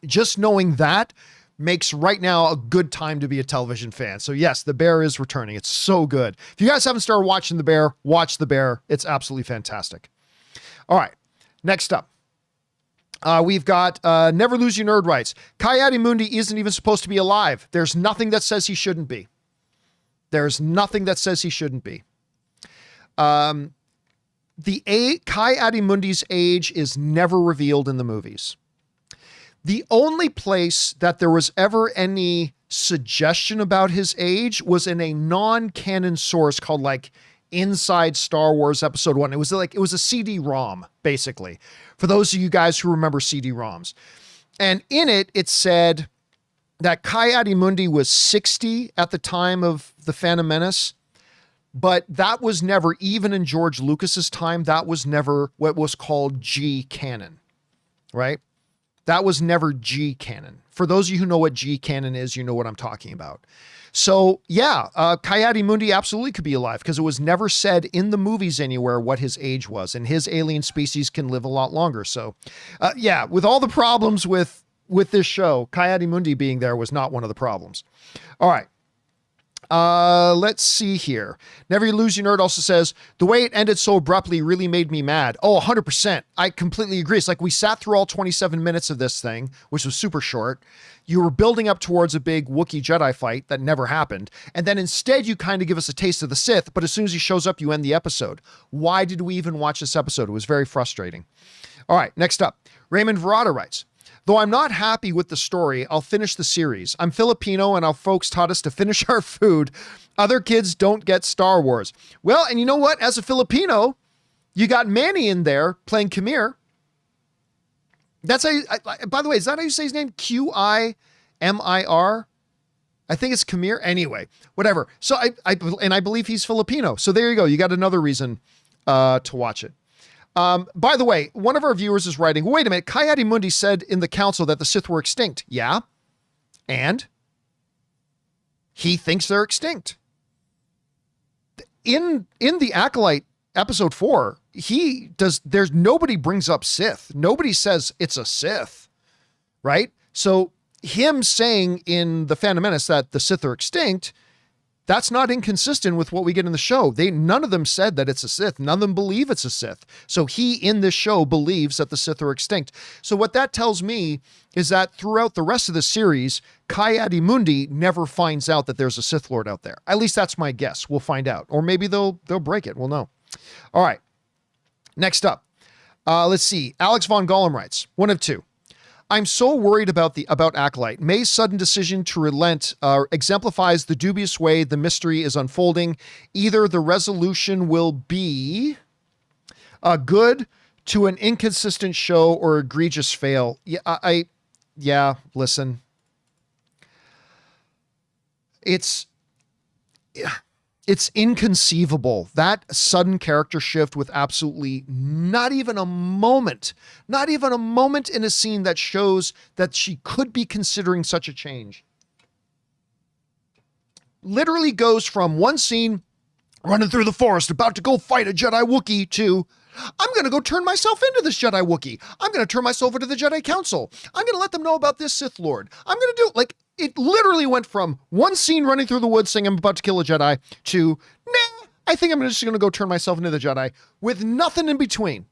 just knowing that makes right now a good time to be a television fan. So yes, The Bear is returning. It's so good. If you guys haven't started watching The Bear, watch The Bear. It's absolutely fantastic. All right. Next up, we've got Never Lose Your Nerd writes, Mundi isn't even supposed to be alive. There's nothing that says he shouldn't be. There's nothing that says he shouldn't be. Kai Adimundi's age is never revealed in the movies. The only place that there was ever any suggestion about his age was in a non-canon source called like Inside Star Wars Episode 1. It was a CD-ROM, basically, for those of you guys who remember CD-ROMs. And in it, it said that Kai Adimundi was 60 at the time of The Phantom Menace, but that was never, even in George Lucas's time, that was never what was called G canon, right? That was never G canon. For those of you who know what G canon is, you know what I'm talking about. So yeah, Coyote-Mundi absolutely could be alive because it was never said in the movies anywhere what his age was, and his alien species can live a lot longer. So yeah, with all the problems with this show, Coyote-Mundi being there was not one of the problems. All right. Let's see here. Never You Lose Your Nerd also says, the way it ended so abruptly really made me mad. Oh, 100%. I completely agree. It's like we sat through all 27 minutes of this thing, which was super short. You were building up towards a big Wookiee Jedi fight that never happened. And then instead you kind of give us a taste of the Sith, but as soon as he shows up, you end the episode. Why did we even watch this episode? It was very frustrating. All right, next up. Raymond Verada writes, though I'm not happy with the story, I'll finish the series. I'm Filipino and our folks taught us to finish our food. Other kids don't get Star Wars. Well, and you know what? As a Filipino, you got Manny in there playing Khmer. That's how you, by the way, is that how you say his name? Qimir? I think it's Khmer. Anyway, whatever. So I believe he's Filipino. So there you go. You got another reason to watch it. By the way, one of our viewers is writing, wait a minute, Coyote-Mundi said in the council that the Sith were extinct. Yeah. And he thinks they're extinct. In the Acolyte episode 4, nobody brings up Sith. Nobody says it's a Sith, right? So him saying in The Phantom Menace that the Sith are extinct, that's not inconsistent with what we get in the show. None of them said that it's a Sith. None of them believe it's a Sith. So he in this show believes that the Sith are extinct. So what that tells me is that throughout the rest of the series, Coyote-Mundi never finds out that there's a Sith Lord out there. At least that's my guess. We'll find out. Or maybe they'll break it. We'll know. All right. Next up. Let's see. Alex Von Gollum writes, one of two. I'm so worried about Acolyte. May's sudden decision to relent exemplifies the dubious way the mystery is unfolding. Either the resolution will be good to an inconsistent show or egregious fail. Yeah, listen. It's inconceivable. That sudden character shift with absolutely not even a moment in a scene that shows that she could be considering such a change. Literally goes from one scene, running through the forest, about to go fight a Jedi Wookiee, to, I'm going to go turn myself into this Jedi Wookiee. I'm going to turn myself into the Jedi Council. I'm going to let them know about this Sith Lord. I'm going to do, like, it literally went from one scene running through the woods saying I'm about to kill a Jedi to, nah, I think I'm just going to go turn myself into the Jedi, with nothing in between.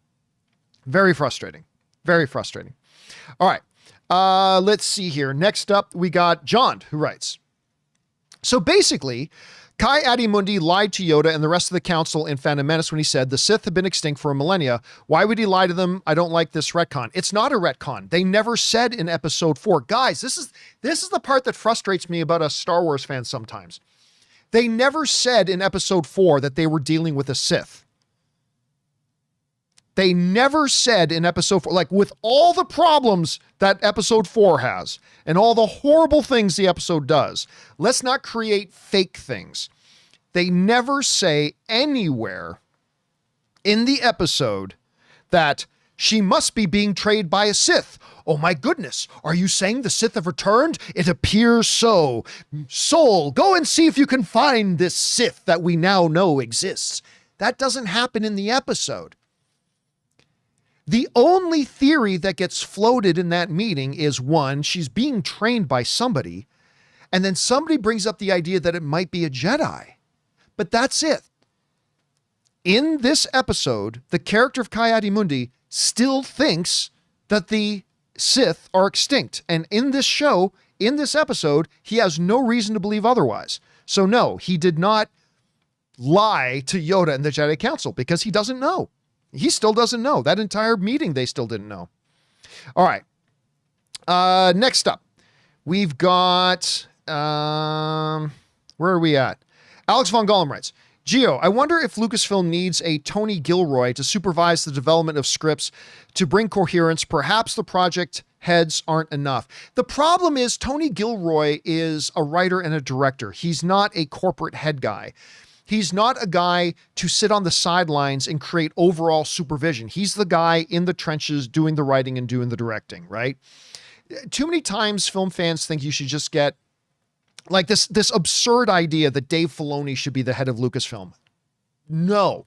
Very frustrating. Very frustrating. All right. Let's see here. Next up, we got John, who writes, so basically, Coyote-Mundi lied to Yoda and the rest of the council in Phantom Menace when he said the Sith have been extinct for a millennia. Why would he lie to them? I don't like this retcon. It's not a retcon. They never said in episode 4. Guys, this is the part that frustrates me about us Star Wars fans sometimes. They never said in episode 4 that they were dealing with a Sith. They never said in episode 4, like, with all the problems that episode 4 has and all the horrible things the episode does, let's not create fake things. They never say anywhere in the episode that she must be being betrayed by a Sith. Oh my goodness, are you saying the Sith have returned? It appears so. Soul, go and see if you can find this Sith that we now know exists. That doesn't happen in the episode. The only theory that gets floated in that meeting is, one, she's being trained by somebody, and then somebody brings up the idea that it might be a Jedi. But that's it. In this episode, the character of Coyote-Mundi still thinks that the Sith are extinct. And in this show, in this episode, he has no reason to believe otherwise. So no, he did not lie to Yoda and the Jedi Council because he doesn't know. He still doesn't know. That entire meeting, they still didn't know. All right. Next up, we've got, where are we at? Alex Von Gollum writes, Gio, I wonder if Lucasfilm needs a Tony Gilroy to supervise the development of scripts to bring coherence. Perhaps the project heads aren't enough. The problem is Tony Gilroy is a writer and a director. He's not a corporate head guy. He's not a guy to sit on the sidelines and create overall supervision. He's the guy in the trenches doing the writing and doing the directing, right? Too many times film fans think you should just get like this absurd idea that Dave Filoni should be the head of Lucasfilm. No.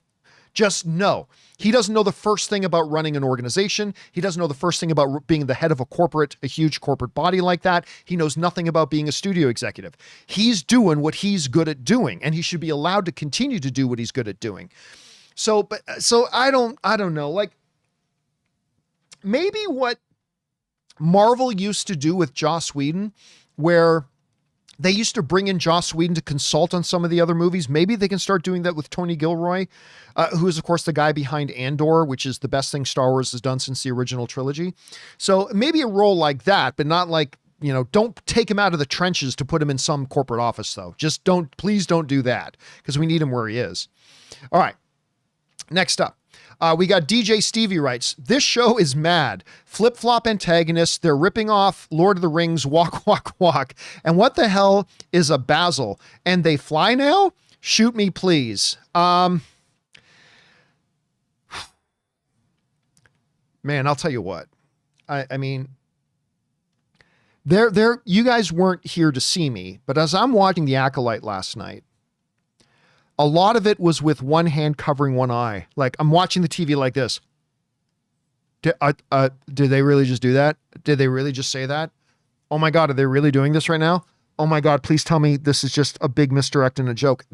Just no. He doesn't know the first thing about running an organization. He doesn't know the first thing about being the head of a huge corporate body like that. He knows nothing about being a studio executive. He's doing what he's good at doing, and he should be allowed to continue to do what he's good at doing. So I don't know. Like, maybe what Marvel used to do with Joss Whedon, where they used to bring in Joss Whedon to consult on some of the other movies. Maybe they can start doing that with Tony Gilroy, who is, of course, the guy behind Andor, which is the best thing Star Wars has done since the original trilogy. So maybe a role like that, but not like, don't take him out of the trenches to put him in some corporate office, though. Just please don't do that, because we need him where he is. All right. Next up. We got DJ Stevie writes, this show is mad. Flip-flop antagonists. They're ripping off Lord of the Rings, walk, walk, walk. And what the hell is a basil? And they fly now? Shoot me, please. Man, I'll tell you what. I mean, you guys weren't here to see me, but as I'm watching The Acolyte last night, a lot of it was with one hand covering one eye. Like, I'm watching the TV like this. Did they really just do that? Did they really just say that? Oh my God, are they really doing this right now? Oh my God, please tell me this is just a big misdirect and a joke.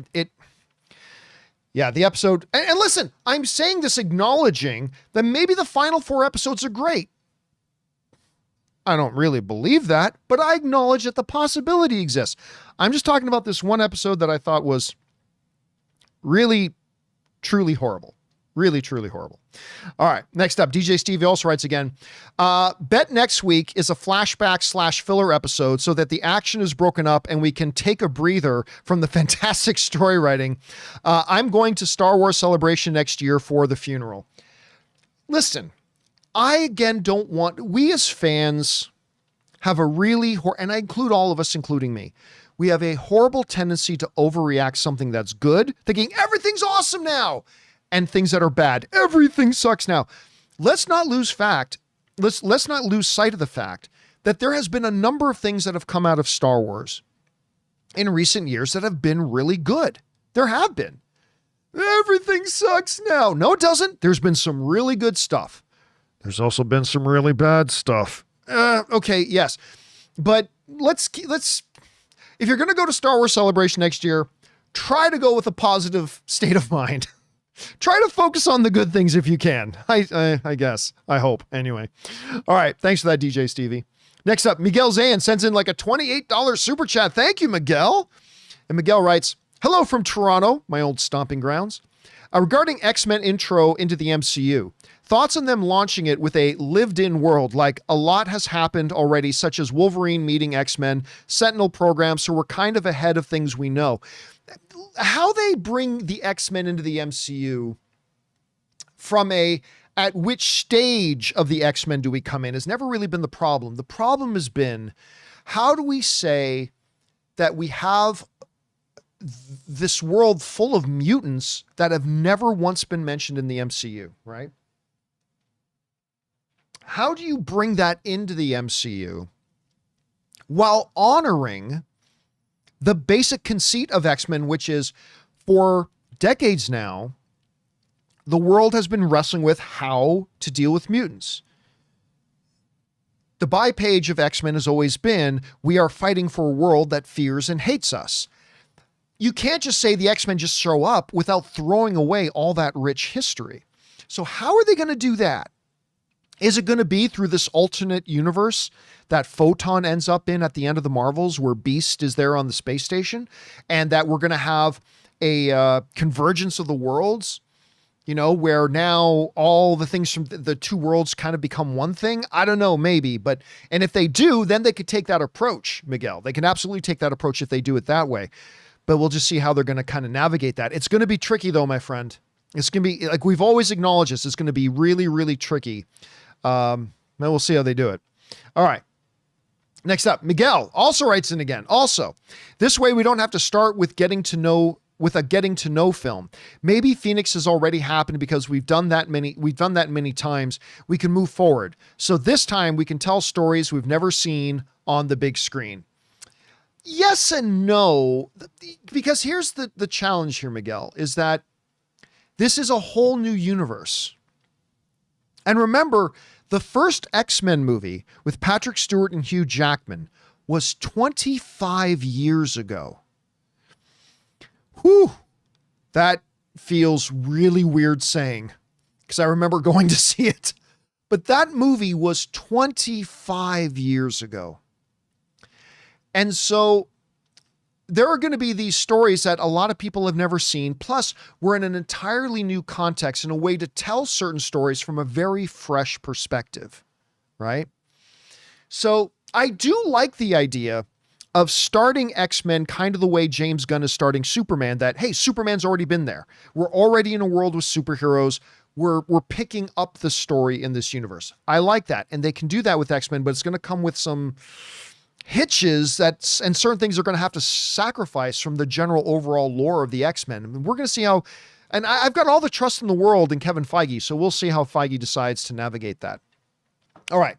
Yeah, the episode, and listen, I'm saying this acknowledging that maybe the final 4 episodes are great. I don't really believe that, but I acknowledge that the possibility exists. I'm just talking about this one episode that I thought was really, truly horrible. Really, truly horrible. All right. Next up, DJ Stevie also writes again, bet next week is a flashback / filler episode so that the action is broken up and we can take a breather from the fantastic story writing. I'm going to Star Wars Celebration next year for the funeral. Listen, I again don't want, we as fans have a really, and I include all of us, including me, we have a horrible tendency to overreact something that's good, thinking everything's awesome now, and things that are bad, everything sucks now. Let's not lose sight of the fact that there has been a number of things that have come out of Star Wars in recent years that have been really good. There have been. Everything sucks now. No, it doesn't. There's been some really good stuff. There's also been some really bad stuff. Okay, yes. But let's if you're going to go to Star Wars Celebration next year, try to go with a positive state of mind. Try to focus on the good things if you can. I guess. I hope. Anyway. All right. Thanks for that, DJ Stevie. Next up, Miguel Zayan sends in like a $28 super chat. Thank you, Miguel. And Miguel writes, hello from Toronto, my old stomping grounds. Regarding X-Men intro into the MCU, thoughts on them launching it with a lived-in world, like a lot has happened already, such as Wolverine meeting X-Men, Sentinel program, so we're kind of ahead of things we know. How they bring the X-Men into the MCU from at which stage of the X-Men do we come in has never really been the problem. The problem has been, how do we say that we have this world full of mutants that have never once been mentioned in the MCU, right? How do you bring that into the MCU while honoring the basic conceit of X-Men, which is for decades now, the world has been wrestling with how to deal with mutants. The buy page of X-Men has always been, we are fighting for a world that fears and hates us. You can't just say the X-Men just show up without throwing away all that rich history. So how are they going to do that? Is it going to be through this alternate universe that Photon ends up in at the end of the Marvels, where Beast is there on the space station, and that we're going to have a convergence of the worlds, where now all the things from the two worlds kind of become one thing? I don't know, maybe. And if they do, then they could take that approach, Miguel. They can absolutely take that approach if they do it that way. But we'll just see how they're going to kind of navigate that. It's going to be tricky, though, my friend. It's going to be, like we've always acknowledged this, it's going to be really, really tricky. Then we'll see how they do it. All right. Next up, Miguel also writes in again. Also, this way we don't have to start with getting to know with a getting to know film. Maybe Phoenix has already happened because we've done that many times. We can move forward. So this time we can tell stories we've never seen on the big screen. Yes and no, because here's the challenge here, Miguel, is that this is a whole new universe. And remember, the first X-Men movie with Patrick Stewart and Hugh Jackman was 25 years ago. Whew, that feels really weird saying, because I remember going to see it. But that movie was 25 years ago. And so there are going to be these stories that a lot of people have never seen. Plus, we're in an entirely new context and a way to tell certain stories from a very fresh perspective, right? So I do like the idea of starting X-Men kind of the way James Gunn is starting Superman, that, hey, Superman's already been there. We're already in a world with superheroes. We're picking up the story in this universe. I like that. And they can do that with X-Men, but it's going to come with some hitches and certain things are going to have to sacrifice from the general overall lore of the X-Men. I mean, we're going to see how, and I've got all the trust in the world in Kevin Feige, so we'll see how Feige decides to navigate that. All right.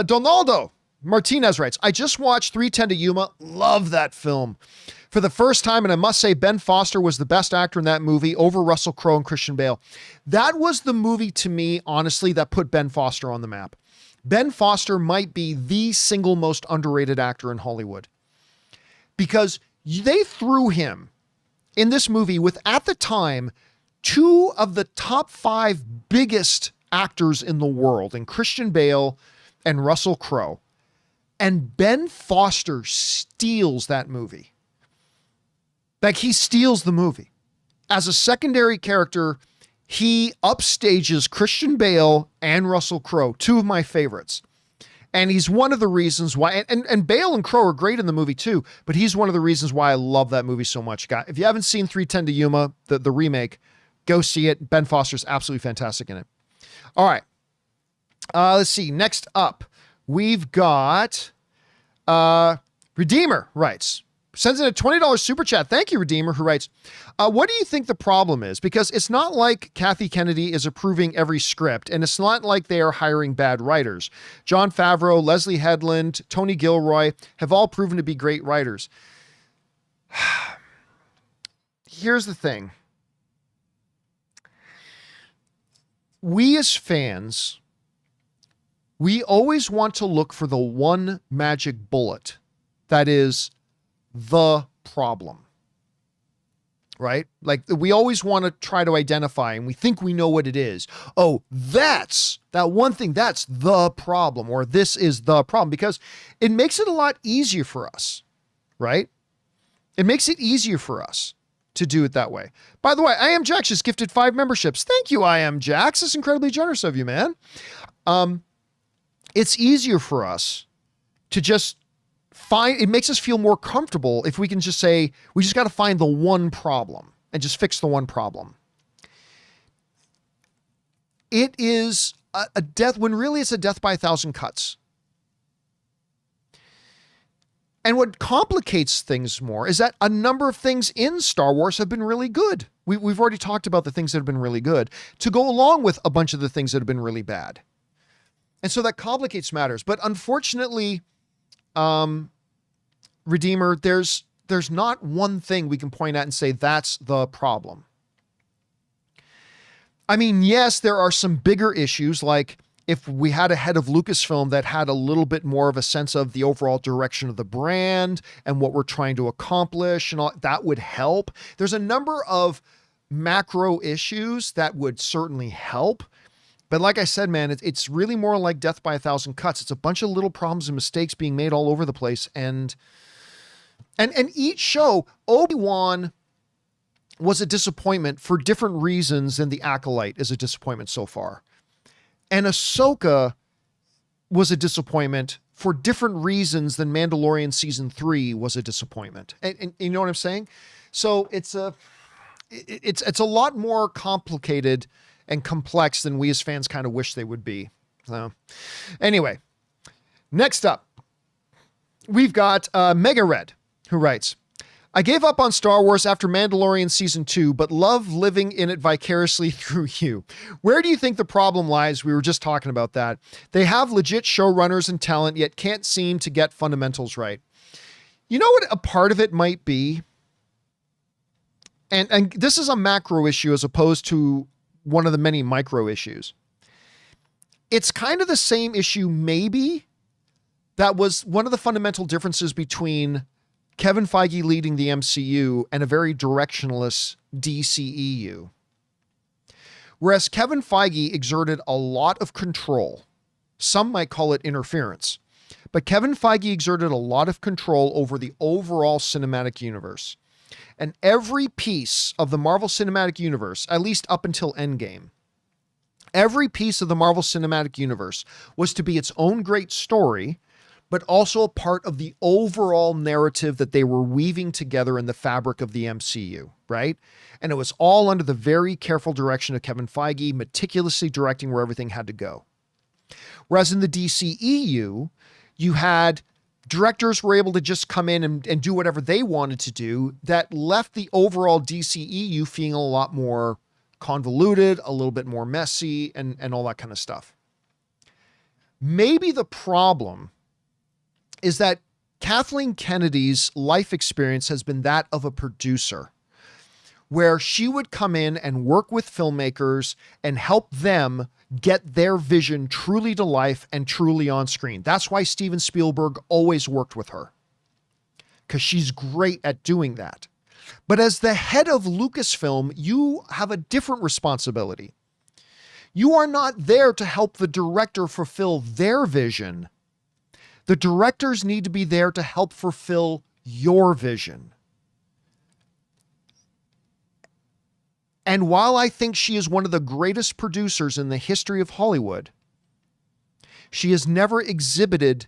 Donaldo Martinez writes, I just watched 3:10 to Yuma. Love that film for the first time. And I must say Ben Foster was the best actor in that movie over Russell Crowe and Christian Bale. That was the movie to me, honestly, that put Ben Foster on the map. Ben Foster might be the single most underrated actor in Hollywood because they threw him in this movie with, at the time, two of the top 5 biggest actors in the world, in Christian Bale and Russell Crowe. And Ben Foster steals that movie. Like, he steals the movie. As a secondary character, he upstages Christian Bale and Russell Crowe, two of my favorites. And he's one of the reasons why, and Bale and Crowe are great in the movie too, but he's one of the reasons why I love that movie so much. Guys, if you haven't seen 3:10 to Yuma, the remake, go see it. Ben Foster's absolutely fantastic in it. All right. Let's see. Next up, we've got Redeemer writes, sends in a $20 super chat. Thank you, Redeemer, who writes, what do you think the problem is? Because it's not like Kathy Kennedy is approving every script, and it's not like they are hiring bad writers. Jon Favreau, Leslie Headland, Tony Gilroy have all proven to be great writers. Here's the thing. We as fans, we always want to look for the one magic bullet that is the problem, right? Like, we always want to try to identify, and we think we know what it is. Oh, that's that one thing. That's the problem, or this is the problem, because it makes it a lot easier for us, right? It makes it easier for us to do it that way. By the way, I Am Jax just gifted 5 memberships. Thank you, I Am Jax. That's incredibly generous of you, man. It's easier for us to just find, it makes us feel more comfortable if we can just say, we just got to find the one problem and just fix the one problem. It is a death, when really it's a death by 1,000 cuts. And what complicates things more is that a number of things in Star Wars have been really good. We've already talked about the things that have been really good to go along with a bunch of the things that have been really bad. And so that complicates matters. But unfortunately, Redeemer, there's not one thing we can point at and say that's the problem. I mean, yes, there are some bigger issues, like if we had a head of Lucasfilm that had a little bit more of a sense of the overall direction of the brand and what we're trying to accomplish and all, that would help. There's a number of macro issues that would certainly help. But like I said, man, it's really more like death by 1,000 cuts. It's a bunch of little problems and mistakes being made all over the place. And each show, Obi-Wan was a disappointment for different reasons than the Acolyte is a disappointment so far. And Ahsoka was a disappointment for different reasons than Mandalorian Season 3 was a disappointment. And you know what I'm saying? So it's a lot more complicated and complex than we as fans kind of wish they would be. So anyway, next up, we've got Mega Red, who writes, I gave up on Star Wars after Mandalorian Season 2, but love living in it vicariously through you. Where do you think the problem lies? We were just talking about that. They have legit showrunners and talent, yet can't seem to get fundamentals right. You know what a part of it might be? And this is a macro issue as opposed to one of the many micro issues. It's kind of the same issue, maybe, that was one of the fundamental differences between Kevin Feige leading the MCU and a very directionless DCEU. Whereas Kevin Feige exerted a lot of control, some might call it interference, but Kevin Feige exerted a lot of control over the overall cinematic universe. And every piece of the Marvel Cinematic Universe, at least up until Endgame, every piece of the Marvel Cinematic Universe was to be its own great story, but also a part of the overall narrative that they were weaving together in the fabric of the MCU, right? And it was all under the very careful direction of Kevin Feige, meticulously directing where everything had to go. Whereas in the DCEU, you had directors were able to just come in and do whatever they wanted to do that left the overall DCEU feeling a lot more convoluted, a little bit more messy, and all that kind of stuff. Maybe the problem is that Kathleen Kennedy's life experience has been that of a producer, where she would come in and work with filmmakers and help them get their vision truly to life and truly on screen. That's why Steven Spielberg always worked with her, because she's great at doing that. But as the head of Lucasfilm, you have a different responsibility. You are not there to help the director fulfill their vision. The directors need to be there to help fulfill your vision. And while I think she is one of the greatest producers in the history of Hollywood, she has never exhibited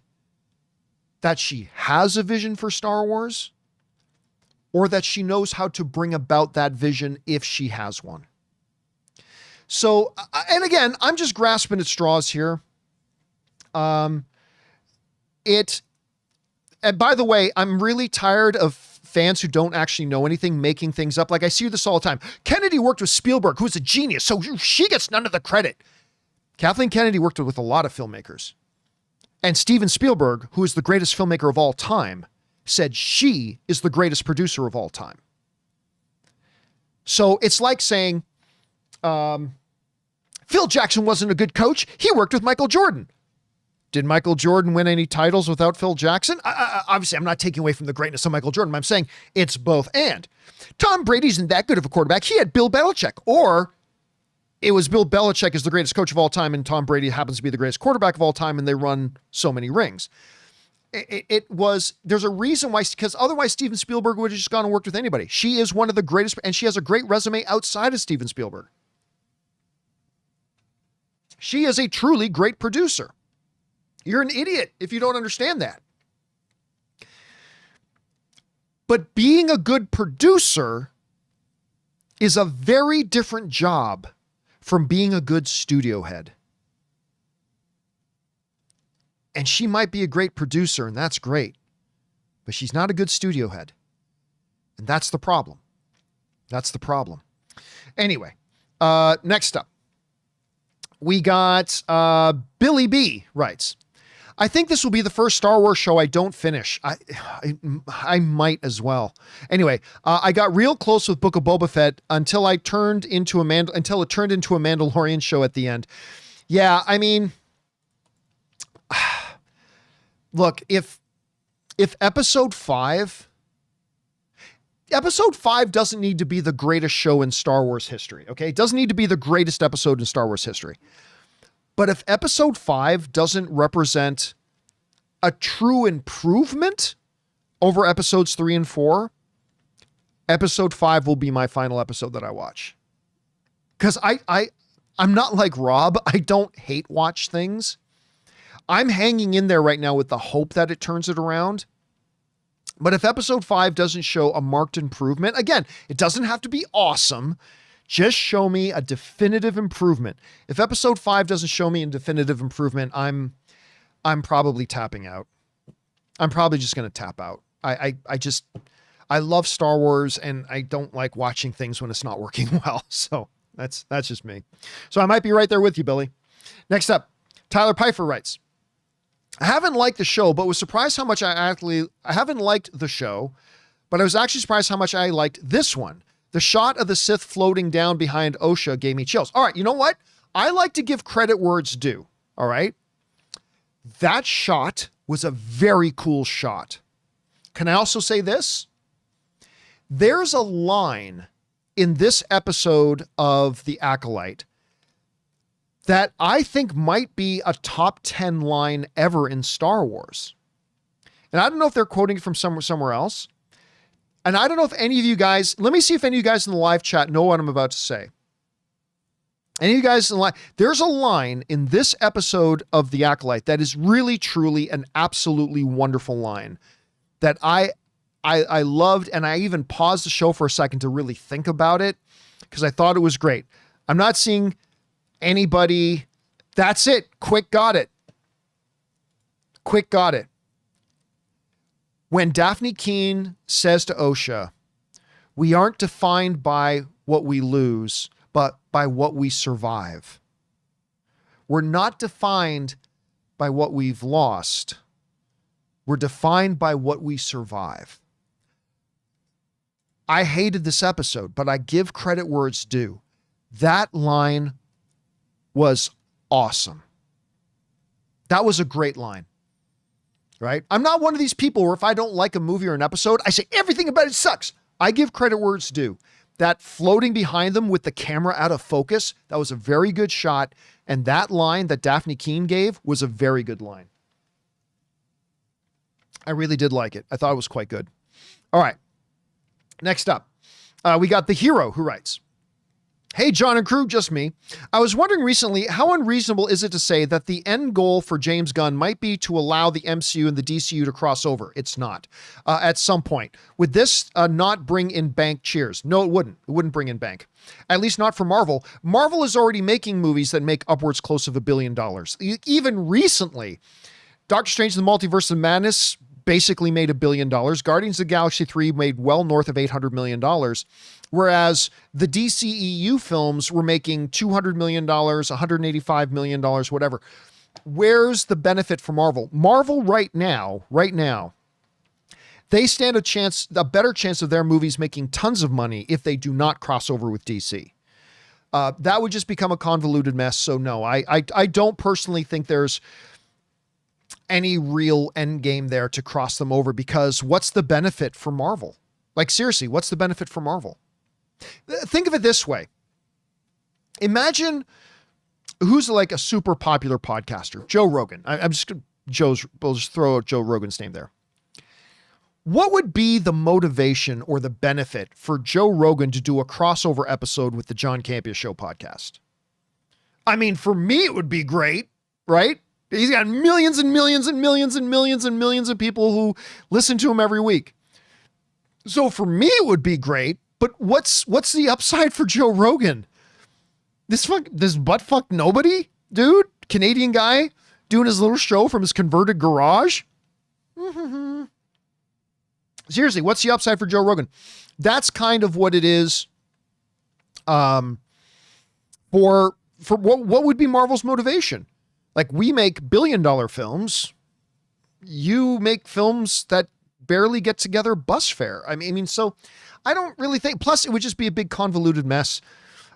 that she has a vision for Star Wars or that she knows how to bring about that vision if she has one. So, and again, I'm just grasping at straws here. And by the way, I'm really tired of fans who don't actually know anything making things up. Like I see this all the time. Kennedy worked with Spielberg, who's a genius, so she gets none of the credit. Kathleen Kennedy worked with a lot of filmmakers. And Steven Spielberg, who is the greatest filmmaker of all time, said she is the greatest producer of all time. So it's like saying, Phil Jackson wasn't a good coach. He worked with Michael Jordan. Did Michael Jordan win any titles without Phil Jackson? Obviously, I'm not taking away from the greatness of Michael Jordan. I'm saying it's both and. Tom Brady isn't that good of a quarterback. He had Bill Belichick. Or it was Bill Belichick is the greatest coach of all time and Tom Brady happens to be the greatest quarterback of all time and they run so many rings. There's a reason why, because otherwise Steven Spielberg would have just gone and worked with anybody. She is one of the greatest, and she has a great resume outside of Steven Spielberg. She is a truly great producer. You're an idiot if you don't understand that. But being a good producer is a very different job from being a good studio head. And she might be a great producer, and that's great. But she's not a good studio head. And that's the problem. That's the problem. Anyway, next up. We got Billy B writes, I think this will be the first Star Wars show I don't finish. I might as well. Anyway, I got real close with Book of Boba Fett until it turned into a Mandalorian show at the end. Yeah, I mean, look, if episode 5 doesn't need to be the greatest show in Star Wars history, okay? It doesn't need to be the greatest episode in Star Wars history. But if episode 5 doesn't represent a true improvement over episodes 3 and 4, episode 5 will be my final episode that I watch. Because I'm not like Rob. I don't hate watch things. I'm hanging in there right now with the hope that it turns it around. But if episode 5 doesn't show a marked improvement, again, it doesn't have to be awesome. Just show me a definitive improvement. If episode 5 doesn't show me a definitive improvement, I'm probably tapping out. I'm probably just going to tap out. I I love Star Wars and I don't like watching things when it's not working well. So that's just me. So I might be right there with you, Billy. Next up, Tyler Pfeiffer writes, I haven't liked the show, but was surprised how much I haven't liked the show, but I was actually surprised how much I liked this one. The shot of the Sith floating down behind Osha gave me chills. All right. You know what? I like to give credit where it's due. All right. That shot was a very cool shot. Can I also say this? There's a line in this episode of The Acolyte that I think might be a top 10 line ever in Star Wars. And I don't know if they're quoting it from somewhere else. And I don't know if any of you guys, let me see if any of you guys in the live chat know what I'm about to say. Any of you guys in the live, there's a line in this episode of The Acolyte that is really, truly an absolutely wonderful line that I loved, and I even paused the show for a second to really think about it because I thought it was great. I'm not seeing anybody. That's it. Quick got it. Quick got it. When Daphne Keene says to Osha, we aren't defined by what we lose, but by what we survive. We're not defined by what we've lost. We're defined by what we survive. I hated this episode, but I give credit where it's due. That line was awesome. That was a great line, right? I'm not one of these people where if I don't like a movie or an episode, I say everything about it sucks. I give credit where it's due. That floating behind them with the camera out of focus, that was a very good shot. And that line that Daphne Keene gave was a very good line. I really did like it. I thought it was quite good. All right. Next up, we got The Hero who writes, hey, John and crew, just me. I was wondering recently, how unreasonable is it to say that the end goal for James Gunn might be to allow the MCU and the DCU to cross over? It's not. At some point. Would this not bring in bank cheers? No, it wouldn't. It wouldn't bring in bank. At least not for Marvel. Marvel is already making movies that make upwards close of $1 billion. Even recently, Doctor Strange and the Multiverse of Madness basically made $1 billion. Guardians of the Galaxy 3 made well north of $800 million. Whereas the DCEU films were making $200 million, $185 million, whatever. Where's the benefit for Marvel? Marvel right now, they stand a better chance of their movies making tons of money if they do not cross over with DC. That would just become a convoluted mess. So no, I don't personally think there's any real end game there to cross them over, because what's the benefit for Marvel? Like, seriously, what's the benefit for Marvel? Think of it this way. Imagine who's like a super popular podcaster, Joe Rogan. We'll just throw out Joe Rogan's name there. What would be the motivation or the benefit for Joe Rogan to do a crossover episode with the John Campea Show podcast? I mean, for me, it would be great, right? He's got millions and millions and millions and millions and millions of people who listen to him every week. So for me, it would be great. But what's the upside for Joe Rogan? This buttfuck nobody, dude, Canadian guy doing his little show from his converted garage. Seriously, what's the upside for Joe Rogan? That's kind of what it is. For what would be Marvel's motivation? Like, we make $1 billion films. You make films that barely get together bus fare. I mean, so I don't really think, plus it would just be a big convoluted mess.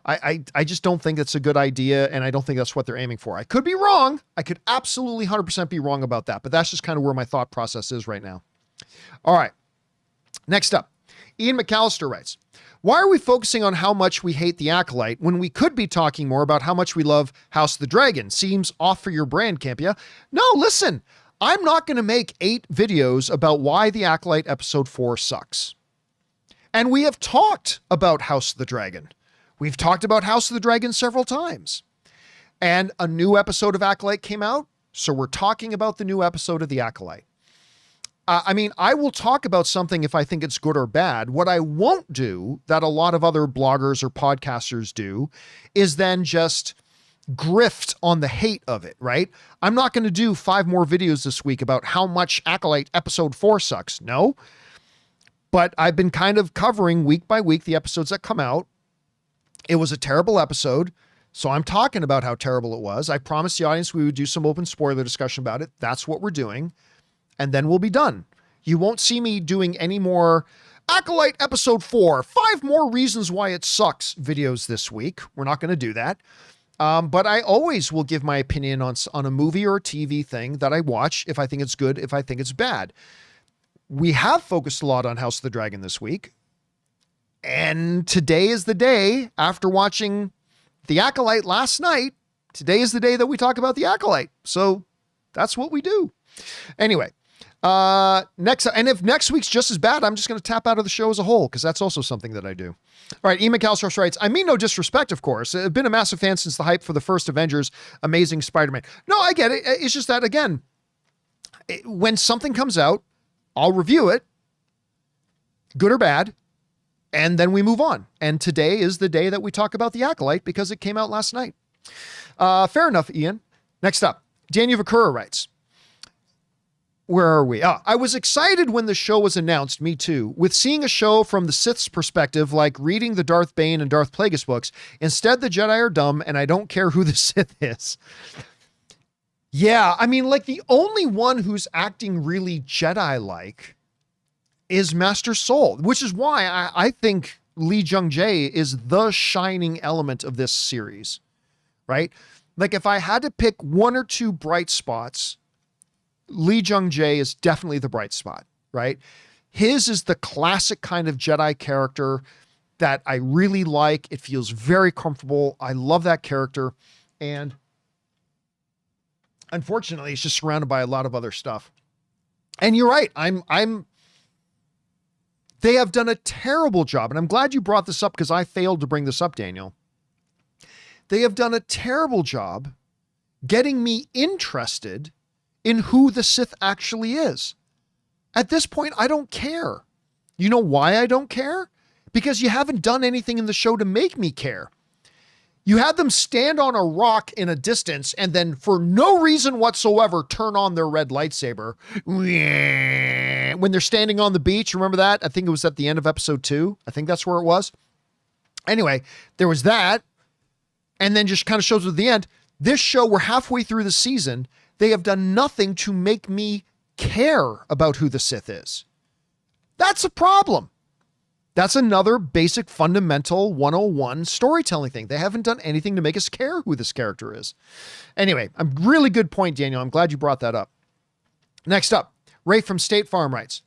I just don't think that's a good idea. And I don't think that's what they're aiming for. I could be wrong. I could absolutely 100% be wrong about that, but that's just kind of where my thought process is right now. All right. Next up, Ian McAllister writes, why are we focusing on how much we hate The Acolyte when we could be talking more about how much we love House of the Dragon? Seems off for your brand, Campea. No, listen, I'm not going to make 8 videos about why The Acolyte episode 4 sucks. And we have talked about House of the Dragon. We've talked about House of the Dragon several times. And a new episode of Acolyte came out, so we're talking about the new episode of The Acolyte. I will talk about something if I think it's good or bad. What I won't do, that a lot of other bloggers or podcasters do, is then just grift on the hate of it, right? I'm not going to do 5 more videos this week about how much Acolyte episode 4 sucks. No. But I've been kind of covering week by week the episodes that come out. It was a terrible episode, so I'm talking about how terrible it was. I promised the audience we would do some open spoiler discussion about it. That's what we're doing. And then we'll be done. You won't see me doing any more Acolyte episode 4, 5 more reasons why it sucks videos this week. We're not going to do that. But I always will give my opinion on a movie or a TV thing that I watch, if I think it's good, if I think it's bad. We have focused a lot on House of the Dragon this week. And today is the day, after watching The Acolyte last night, today is the day that we talk about The Acolyte. So that's what we do. Anyway, and if next week's just as bad, I'm just going to tap out of the show as a whole, because that's also something that I do. All right, Ian McAllister writes, I mean no disrespect, of course. I've been a massive fan since the hype for the first Avengers, Amazing Spider-Man. No, I get it. It's just that, again, when something comes out, I'll review it, good or bad, and then we move on. And today is the day that we talk about The Acolyte because it came out last night. Fair enough, Ian. Next up, Daniel Vakura writes, where are we? I was excited when the show was announced, me too, with seeing a show from the Sith's perspective, like reading the Darth Bane and Darth Plagueis books. Instead, the Jedi are dumb, and I don't care who the Sith is. Yeah, I mean, like, the only one who's acting really Jedi-like is Master Soul, which is why I think Lee Jung-jae is the shining element of this series, right? Like, if I had to pick one or two bright spots, Lee Jung-jae is definitely the bright spot, right? His is the classic kind of Jedi character that I really like. It feels very comfortable. I love that character. And unfortunately, he's just surrounded by a lot of other stuff. And you're right. They have done a terrible job. And I'm glad you brought this up because I failed to bring this up, Daniel. They have done a terrible job getting me interested in who the Sith actually is. At this point, I don't care. You know why I don't care? Because you haven't done anything in the show to make me care. You had them stand on a rock in a distance and then for no reason whatsoever turn on their red lightsaber when they're standing on the beach. Remember that? I think it was at the end of episode 2. I think that's where it was. Anyway, there was that. And then just kind of shows at the end. This show, we're halfway through the season. They have done nothing to make me care about who the Sith is. That's a problem. That's another basic fundamental 101 storytelling thing. They haven't done anything to make us care who this character is. Anyway, a really good point, Daniel. I'm glad you brought that up. Next up, Ray from State Farm writes,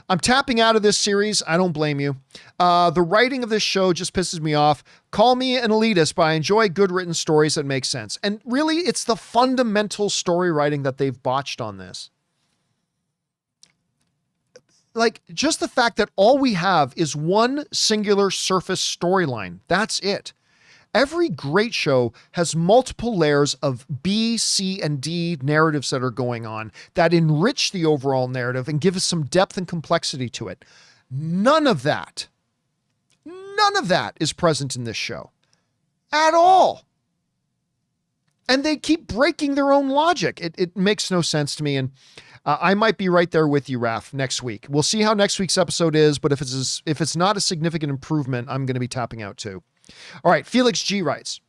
I'm tapping out of this series. I don't blame you. The writing of this show just pisses me off. Call me an elitist, but I enjoy good written stories that make sense. And really, it's the fundamental story writing that they've botched on this. Like, just the fact that all we have is one singular surface storyline. That's it. Every great show has multiple layers of B, C, and D narratives that are going on that enrich the overall narrative and give us some depth and complexity to it. None of that is present in this show at all. And they keep breaking their own logic. It makes no sense to me. And I might be right there with you, Raph, next week. We'll see how next week's episode is, but if it's not a significant improvement, I'm going to be tapping out too. All right, Felix G writes,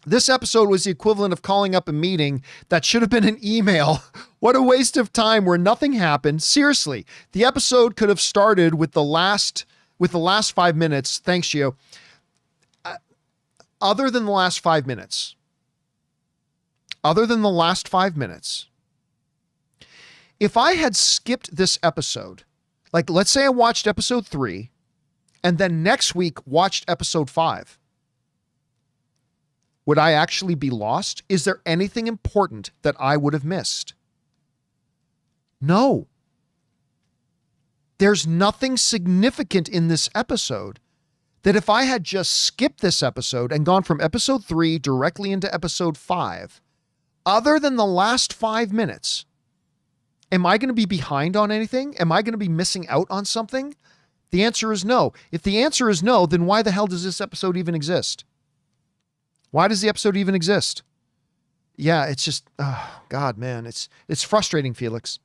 this episode was the equivalent of calling up a meeting that should have been an email. What a waste of time where nothing happened. Seriously, the episode could have started with the last 5 minutes. Thanks, Gio. Other than the last 5 minutes, if I had skipped this episode, like let's say I watched episode 3 and then next week watched episode 5, would I actually be lost? Is there anything important that I would have missed? No. There's nothing significant in this episode that if I had just skipped this episode and gone from episode 3 directly into episode 5, other than the last 5 minutes, am I going to be behind on anything? Am I going to be missing out on something? The answer is no. If the answer is no, then why the hell does this episode even exist? Why does the episode even exist? Yeah, it's just, oh God, man, it's frustrating, Felix.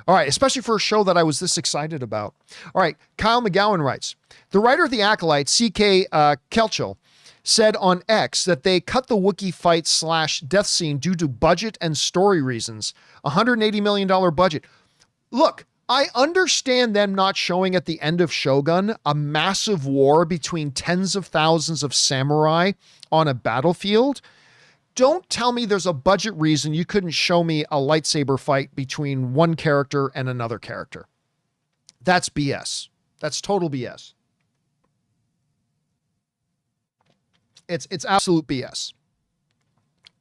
All right, especially for a show that I was this excited about. All right, Kyle McGowan writes, the writer of The Acolyte, C.K. Kelchel, said on X that they cut the Wookiee fight / death scene due to budget and story reasons. $180 million budget. Look, I understand them not showing at the end of Shogun a massive war between tens of thousands of samurai on a battlefield. Don't tell me there's a budget reason you couldn't show me a lightsaber fight between one character and another character. That's BS. That's total BS. It's absolute BS.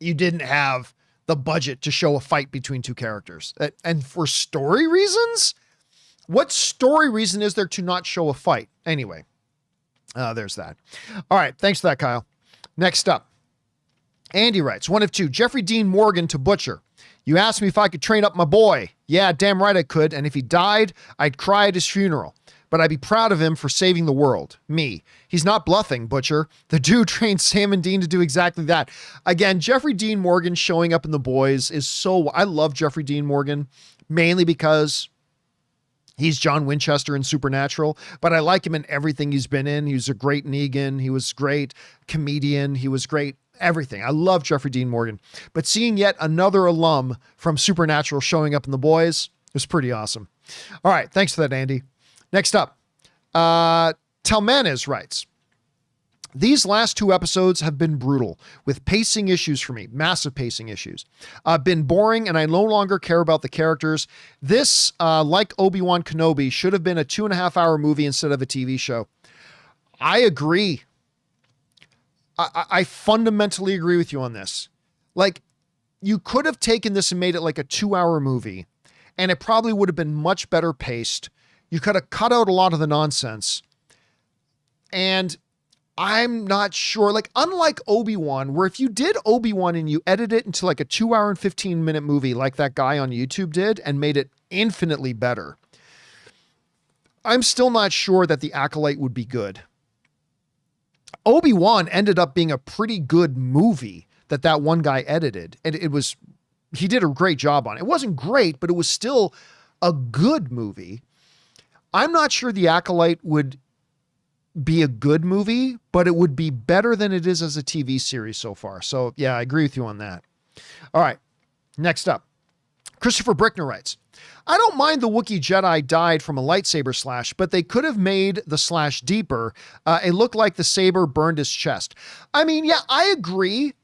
You didn't have the budget to show a fight between two characters. And for story reasons? What story reason is there to not show a fight? Anyway, there's that. All right. Thanks for that, Kyle. Next up, Andy writes, 1 of 2, Jeffrey Dean Morgan to Butcher. You asked me if I could train up my boy. Yeah, damn right I could. And if he died, I'd cry at his funeral. But I'd be proud of him for saving the world. Me. He's not bluffing, Butcher. The dude trained Sam and Dean to do exactly that. Again, Jeffrey Dean Morgan showing up in The Boys is so... I love Jeffrey Dean Morgan, mainly because he's John Winchester in Supernatural, but I like him in everything he's been in. He was a great Negan. He was great comedian. He was great everything. I love Jeffrey Dean Morgan. But seeing yet another alum from Supernatural showing up in The Boys was pretty awesome. All right. Thanks for that, Andy. Next up, Talmanes writes, these last 2 episodes have been brutal with pacing issues for me, massive pacing issues. Been boring and I no longer care about the characters. This, like Obi-Wan Kenobi, should have been a 2.5-hour movie instead of a TV show. I agree. I fundamentally agree with you on this. Like, you could have taken this and made it like a 2-hour movie and it probably would have been much better paced. You could have cut out a lot of the nonsense. And I'm not sure, like, unlike Obi-Wan, where if you did Obi-Wan and you edit it into like a 2-hour and 15-minute movie like that guy on YouTube did and made it infinitely better, I'm still not sure that The Acolyte would be good. Obi-Wan ended up being a pretty good movie that one guy edited. And he did a great job on it. It wasn't great, but it was still a good movie. I'm not sure The Acolyte would be a good movie, but it would be better than it is as a TV series so far. So yeah, I agree with you on that. All right. Next up, Christopher Brickner writes, I don't mind the Wookiee Jedi died from a lightsaber slash, but they could have made the slash deeper. It looked like the saber burned his chest. I mean, yeah, I agree.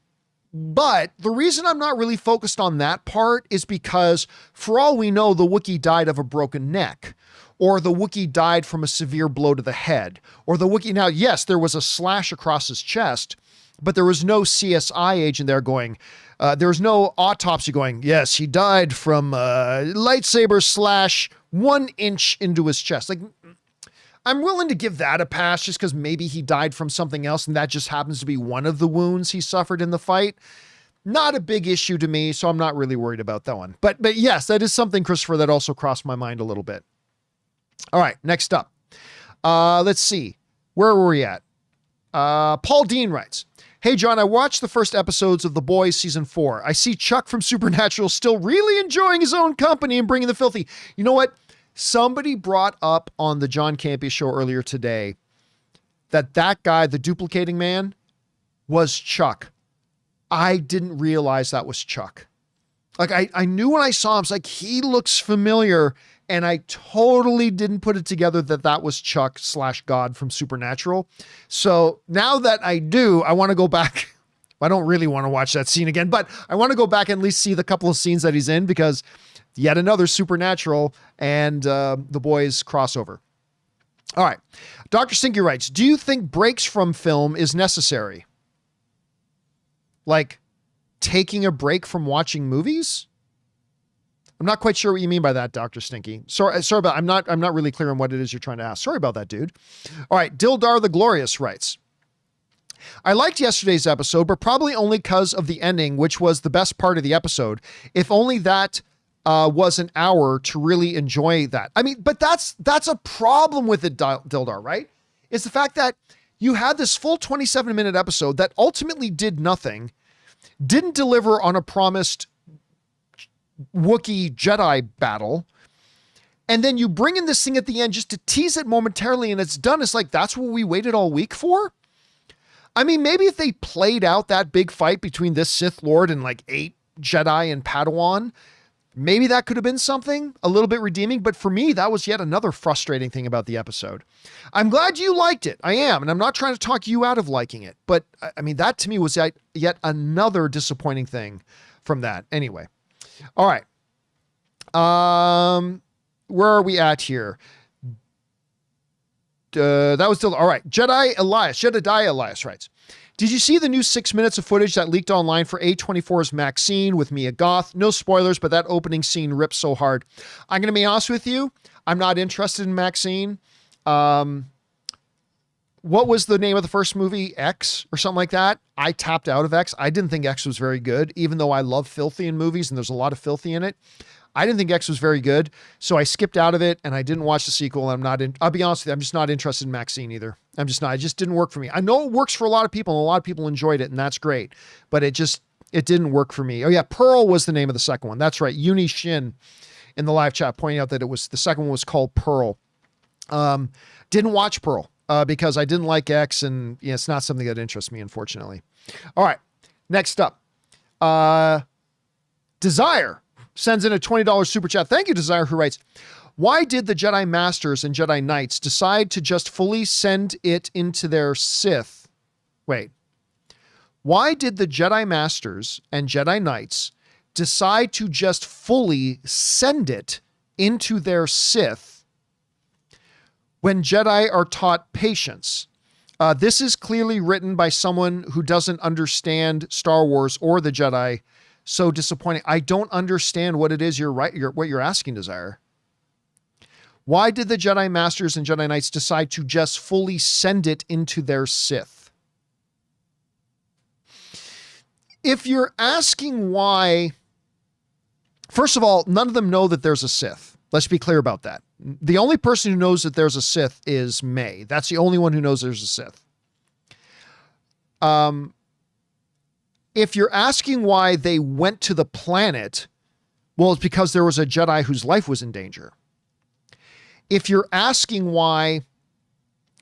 But the reason I'm not really focused on that part is because for all we know, the Wookiee died of a broken neck. Or the Wookiee died from a severe blow to the head. Or the Wookiee, now, yes, there was a slash across his chest, but there was no CSI agent there going, there was no autopsy going, yes, he died from lightsaber slash 1 inch into his chest. Like, I'm willing to give that a pass just because maybe he died from something else and that just happens to be one of the wounds he suffered in the fight. Not a big issue to me, so I'm not really worried about that one. But yes, that is something, Christopher, that also crossed my mind a little bit. All right, next up. Let's see. Where were we at? Paul Dean writes, hey, John, I watched the first episodes of The Boys season 4. I see Chuck from Supernatural still really enjoying his own company and bringing the filthy. You know what? Somebody brought up on the John Campea Show earlier today that guy, the duplicating man, was Chuck. I didn't realize that was Chuck. Like, I knew when I saw him, I was like, he looks familiar. And I totally didn't put it together that was Chuck / God from Supernatural. So now that I do, I want to go back. I don't really want to watch that scene again, but I want to go back and at least see the couple of scenes that he's in because yet another Supernatural and The Boys crossover. All right. Dr. Stinky writes, do you think breaks from film is necessary? Like taking a break from watching movies? I'm not quite sure what you mean by that, Dr. Stinky. Sorry about, I'm not really clear on what it is you're trying to ask. Sorry about that, dude. All right. Dildar the Glorious writes, I liked yesterday's episode, but probably only because of the ending, which was the best part of the episode. If only that was an hour to really enjoy that. I mean, but that's a problem with it, Dildar, right? It's the fact that you had this full 27-minute episode that ultimately did nothing, didn't deliver on a promised Wookiee Jedi battle, And then you bring in this thing at the end just to tease it momentarily and it's done. It's like, that's what we waited all week for? I mean, maybe if they played out that big fight between this Sith Lord and like 8 Jedi and Padawan, maybe that could have been something a little bit redeeming. But for me, that was yet another frustrating thing about the episode. I'm glad you liked it. I am. And I'm not trying to talk you out of liking it. But I mean, that to me was yet another disappointing thing from that. Anyway. All right. Where are we at here? That was still all right. Jedediah Elias writes, did you see the new 6 minutes of footage that leaked online for A24's Maxine with Mia Goth? No spoilers, but that opening scene rips so hard. I'm going to be honest with you. I'm not interested in Maxine. What was the name of the first movie? X or something like that. I tapped out of X. I didn't think X was very good, even though I love filthy in movies and there's a lot of filthy in it. I didn't think X was very good, so I skipped out of it and I didn't watch the sequel. I'll be honest with you, I'm just not interested in Maxine either. I'm just not. It just didn't work for me. I know it works for a lot of people and a lot of people enjoyed it and that's great, but it didn't work for me. Oh yeah, Pearl was the name of the second one. That's right. Uni Shin in the live chat pointing out that the second one was called Pearl. Didn't watch Pearl because I didn't like X and it's not something that interests me, unfortunately. All right, next up, Desire sends in a $20 super chat. Thank you, Desire, who writes, why did the Jedi Masters and Jedi Knights decide to just fully send it into their Sith? Wait. Why did the Jedi Masters and Jedi Knights decide to just fully send it into their Sith when Jedi are taught patience? This is clearly written by someone who doesn't understand Star Wars or the Jedi. So disappointing. I don't understand what it is what you're asking, Desire. Why did the Jedi Masters and Jedi Knights decide to just fully send it into their Sith? If you're asking why, first of all, none of them know that there's a Sith. Let's be clear about that. The only person who knows that there's a Sith is May. That's the only one who knows there's a Sith. If you're asking why they went to the planet, well, it's because there was a Jedi whose life was in danger. If you're asking why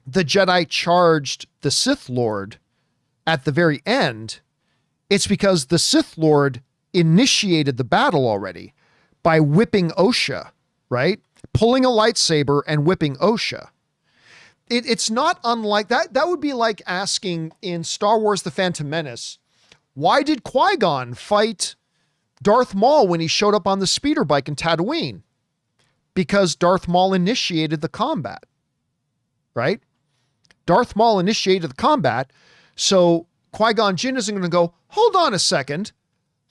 the Jedi charged the Sith Lord at the very end, it's because the Sith Lord initiated the battle already by whipping Osha, right? Pulling a lightsaber and whipping Osha. It's not unlike that. That would be like asking in Star Wars: The Phantom Menace, why did Qui-Gon fight Darth Maul when he showed up on the speeder bike in Tatooine? Because Darth Maul initiated the combat, right? Darth Maul initiated the combat. So Qui-Gon Jinn isn't going to go, hold on a second.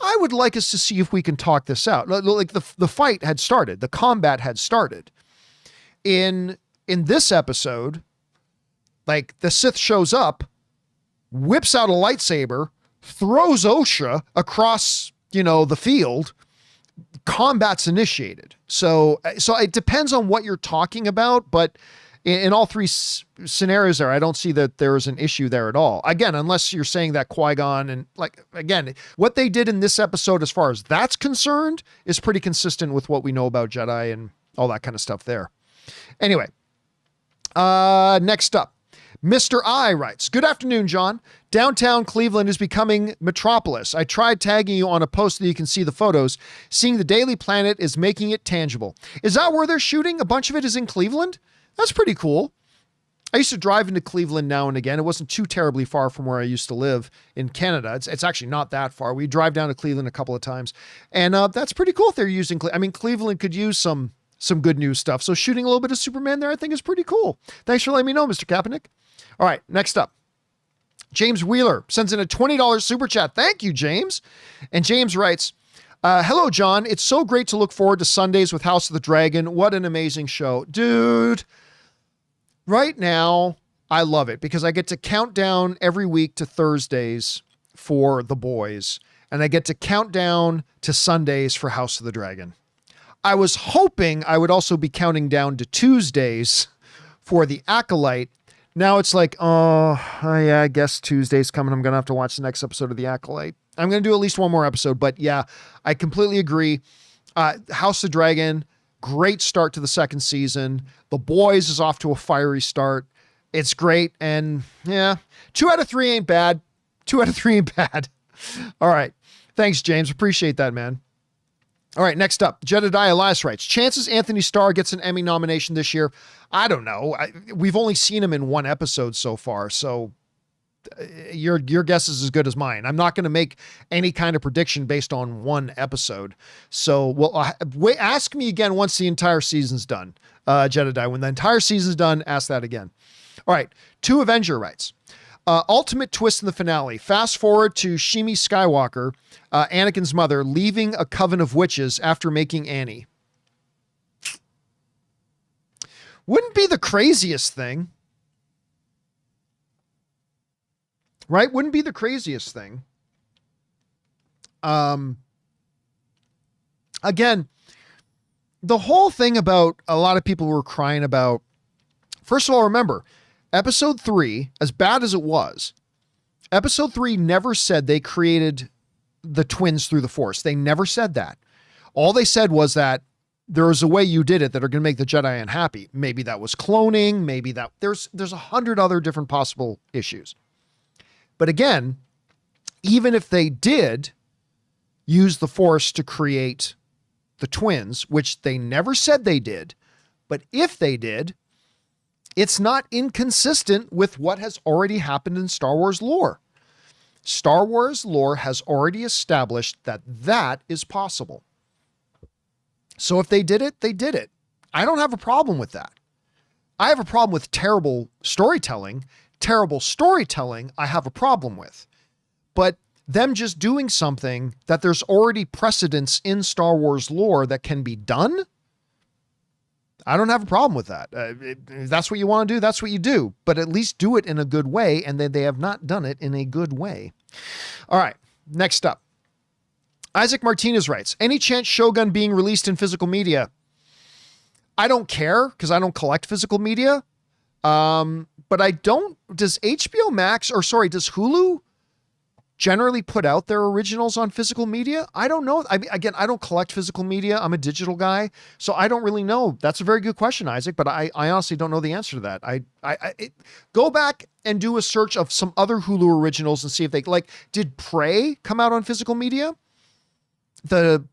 I would like us to see if we can talk this out. Like the fight had started. The combat had started. In this episode, like the Sith shows up, whips out a lightsaber, throws Osha across, the field, combat's initiated. So it depends on what you're talking about, but in all three scenarios there, I don't see that there is an issue there at all. Again, unless you're saying that Qui-Gon and again, what they did in this episode, as far as that's concerned, is pretty consistent with what we know about Jedi and all that kind of stuff there. Anyway, next up, Mr. I writes, good afternoon, John. Downtown Cleveland is becoming metropolis. I tried tagging you on a post so that you can see the photos. Seeing the Daily Planet is making it tangible. Is that where they're shooting? A bunch of it is in Cleveland? That's pretty cool. I used to drive into Cleveland now and again. It wasn't too terribly far from where I used to live in Canada. It's actually not that far. We drive down to Cleveland a couple of times. And that's pretty cool if they're using Cleveland could use some good news stuff. So shooting a little bit of Superman there, I think is pretty cool. Thanks for letting me know, Mr. Kaepernick. All right, next up. James Wheeler sends in a $20 super chat. Thank you, James. And James writes, hello, John. It's so great to look forward to Sundays with House of the Dragon. What an amazing show. Dude, right now, I love it because I get to count down every week to Thursdays for The Boys, and I get to count down to Sundays for House of the Dragon. I was hoping I would also be counting down to Tuesdays for The Acolyte. Now it's like, oh yeah, I guess Tuesday's coming. I'm going to have to watch the next episode of The Acolyte. I'm going to do at least one more episode, but yeah, I completely agree. House of Dragon, Great start to the second season. The Boys is off to a fiery start. It's great. And yeah, 2 out of 3 ain't bad. 2 out of 3 ain't bad. All right. Thanks, James. Appreciate that, man. All right, next up, Jedediah Elias writes, chances Anthony Starr gets an Emmy nomination this year? I don't know. We've only seen him in 1 episode so far, so your guess is as good as mine. I'm not going to make any kind of prediction based on 1 episode. So, well, ask me again once the entire season's done, Jedediah. When the entire season's done, ask that again. All right, 2 Avenger writes, ultimate twist in the finale. Fast forward to Shmi Skywalker, Anakin's mother, leaving a coven of witches after making Annie. Wouldn't be the craziest thing. Right? Wouldn't be the craziest thing. Again, the whole thing about a lot of people were crying about, first of all, remember, episode 3, as bad as it was, episode 3 never said they created the twins through the Force. They never said that. All they said was that there was a way you did it that are going to make the Jedi unhappy. Maybe that was cloning. Maybe that there's 100 other different possible issues. But again, even if they did use the Force to create the twins, which they never said they did, but if they did, it's not inconsistent with what has already happened in Star Wars lore. Star Wars lore has already established that that is possible. So if they did it, they did it. I don't have a problem with that. I have a problem with terrible storytelling. Terrible storytelling, I have a problem with. But them just doing something that there's already precedence in Star Wars lore that can be done, I don't have a problem with that. If that's what you want to do, that's what you do. But at least do it in a good way, and they have not done it in a good way. All right, next up. Isaac Martinez writes, any chance Shogun being released in physical media? I don't care, because I don't collect physical media. But I don't, does HBO Max, or sorry, does Hulu generally put out their originals on physical media? I don't know. Again, I don't collect physical media. I'm a digital guy, so I don't really know. That's a very good question, Isaac, but I honestly don't know the answer to that. Go back and do a search of some other Hulu originals and see if they, like, did Prey come out on physical media? The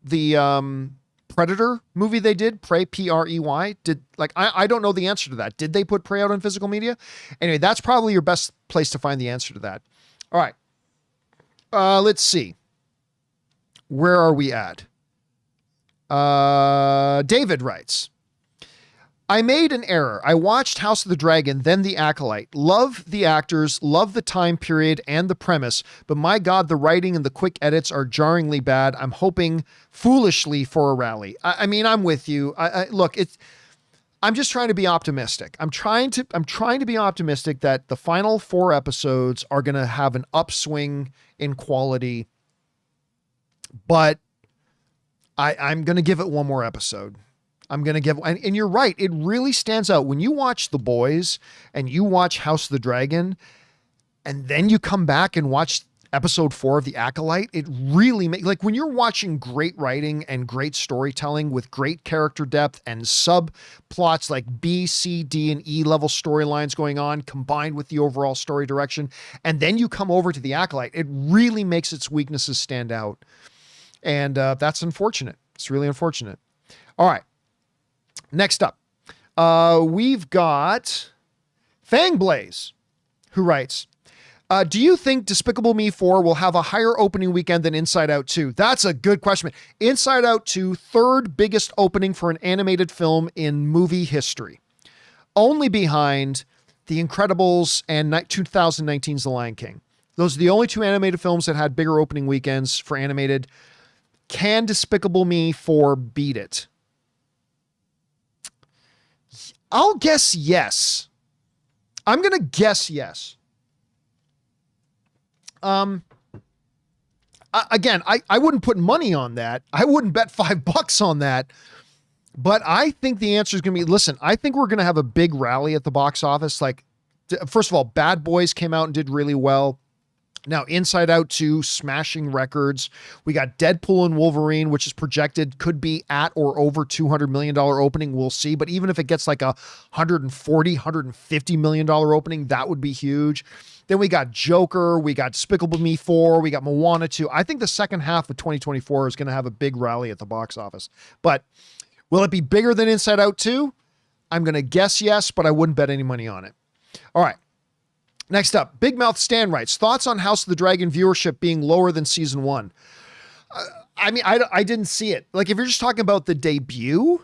Predator movie they did, Prey, Prey, I don't know the answer to that. Did they put Prey out on physical media? Anyway, that's probably your best place to find the answer to that. All right. Let's see. Where are we at? David writes, I made an error. I watched House of the Dragon, then The Acolyte. Love the actors, love the time period and the premise, but my God, the writing and the quick edits are jarringly bad. I'm hoping foolishly for a rally. I mean, I'm with you. Look, I'm just trying to be optimistic. I'm trying to be optimistic that the final 4 episodes are going to have an upswing in quality, but I'm going to give it 1 more episode. I'm going to give, and you're right. It really stands out when you watch The Boys and you watch House of the Dragon, and then you come back and watch episode 4 of The Acolyte. It really makes, like, when you're watching great writing and great storytelling with great character depth and subplots like B, C, D, and E level storylines going on combined with the overall story direction. And then you come over to The Acolyte, it really makes its weaknesses stand out. And that's unfortunate. It's really unfortunate. All right. Next up, we've got Fangblaze, who writes, do you think Despicable Me 4 will have a higher opening weekend than Inside Out 2? That's a good question. Inside Out 2, 3rd biggest opening for an animated film in movie history. Only behind The Incredibles and 2019's The Lion King. Those are the only 2 animated films that had bigger opening weekends for animated. Can Despicable Me 4 beat it? I'll guess yes. I'm going to guess yes. Again, I wouldn't put money on that. I wouldn't bet $5 on that, but I think the answer is going to be, listen, I think we're going to have a big rally at the box office. Like, first of all, Bad Boys came out and did really well. Now, Inside Out 2, smashing records. We got Deadpool and Wolverine, which is projected could be at or over $200 million opening. We'll see. But even if it gets like a $140, $150 million opening, that would be huge. Then we got Joker. We got Despicable Me 4. We got Moana 2. I think the second half of 2024 is going to have a big rally at the box office. But will it be bigger than Inside Out 2? I'm going to guess yes, but I wouldn't bet any money on it. All right. Next up, Big Mouth Stan writes, thoughts on House of the Dragon viewership being lower than season 1. I didn't see it. Like, if you're just talking about the debut,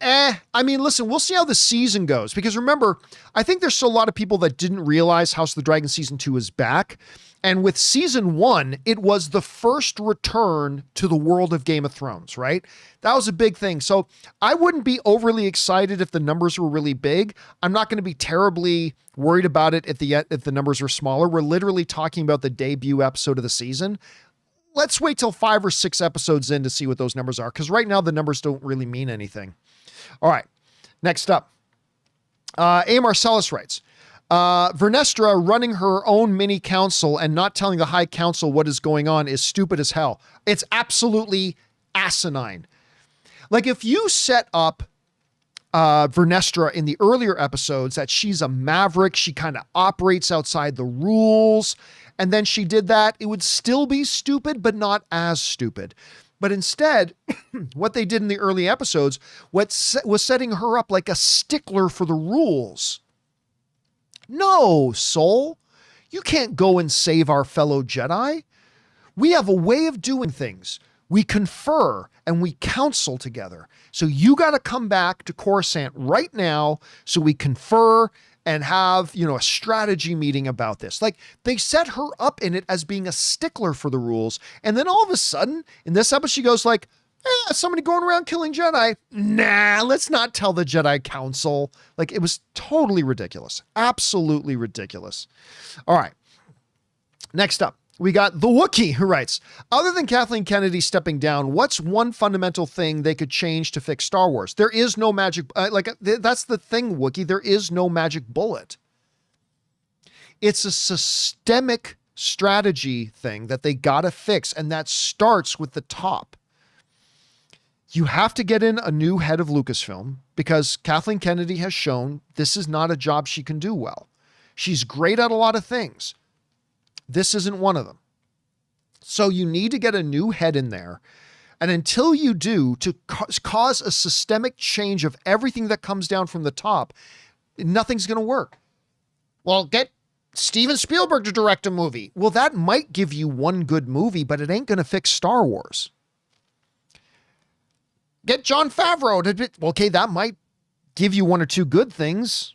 listen, we'll see how the season goes. Because remember, I think there's still a lot of people that didn't realize House of the Dragon season 2 is back. And with season 1, it was the first return to the world of Game of Thrones, right? That was a big thing. So I wouldn't be overly excited if the numbers were really big. I'm not going to be terribly worried about it if the numbers are smaller. We're literally talking about the debut episode of the season. Let's wait till 5 or 6 episodes in to see what those numbers are, because right now the numbers don't really mean anything. All right, next up. A. Marcellus writes, Vernestra running her own mini council and not telling the High Council what is going on is stupid as hell. It's absolutely asinine. Like, if you set up Vernestra in the earlier episodes that she's a maverick, she kind of operates outside the rules, and then she did that, it would still be stupid, but not as stupid. But instead, what they did in the early episodes was setting her up like a stickler for the rules. No, Soul, you can't go and save our fellow Jedi. We have a way of doing things. We confer and we counsel together. So you got to come back to Coruscant right now so we confer and have, a strategy meeting about this. Like, they set her up in it as being a stickler for the rules. And then all of a sudden, in this episode, she goes like, somebody going around killing Jedi. Nah, let's not tell the Jedi Council. Like, it was totally ridiculous. Absolutely ridiculous. All right. Next up, we got the Wookiee who writes, other than Kathleen Kennedy stepping down, what's one fundamental thing they could change to fix Star Wars? There is no magic. That's the thing, Wookiee. There is no magic bullet. It's a systemic strategy thing that they got to fix. And that starts with the top. You have to get in a new head of Lucasfilm because Kathleen Kennedy has shown this is not a job she can do well. She's great at a lot of things. This isn't one of them. So you need to get a new head in there. And until you do, to cause a systemic change of everything that comes down from the top, nothing's going to work. Well, get Steven Spielberg to direct a movie. Well, that might give you one good movie, but it ain't going to fix Star Wars. Get John Favreau to, okay, that might give you one or two good things.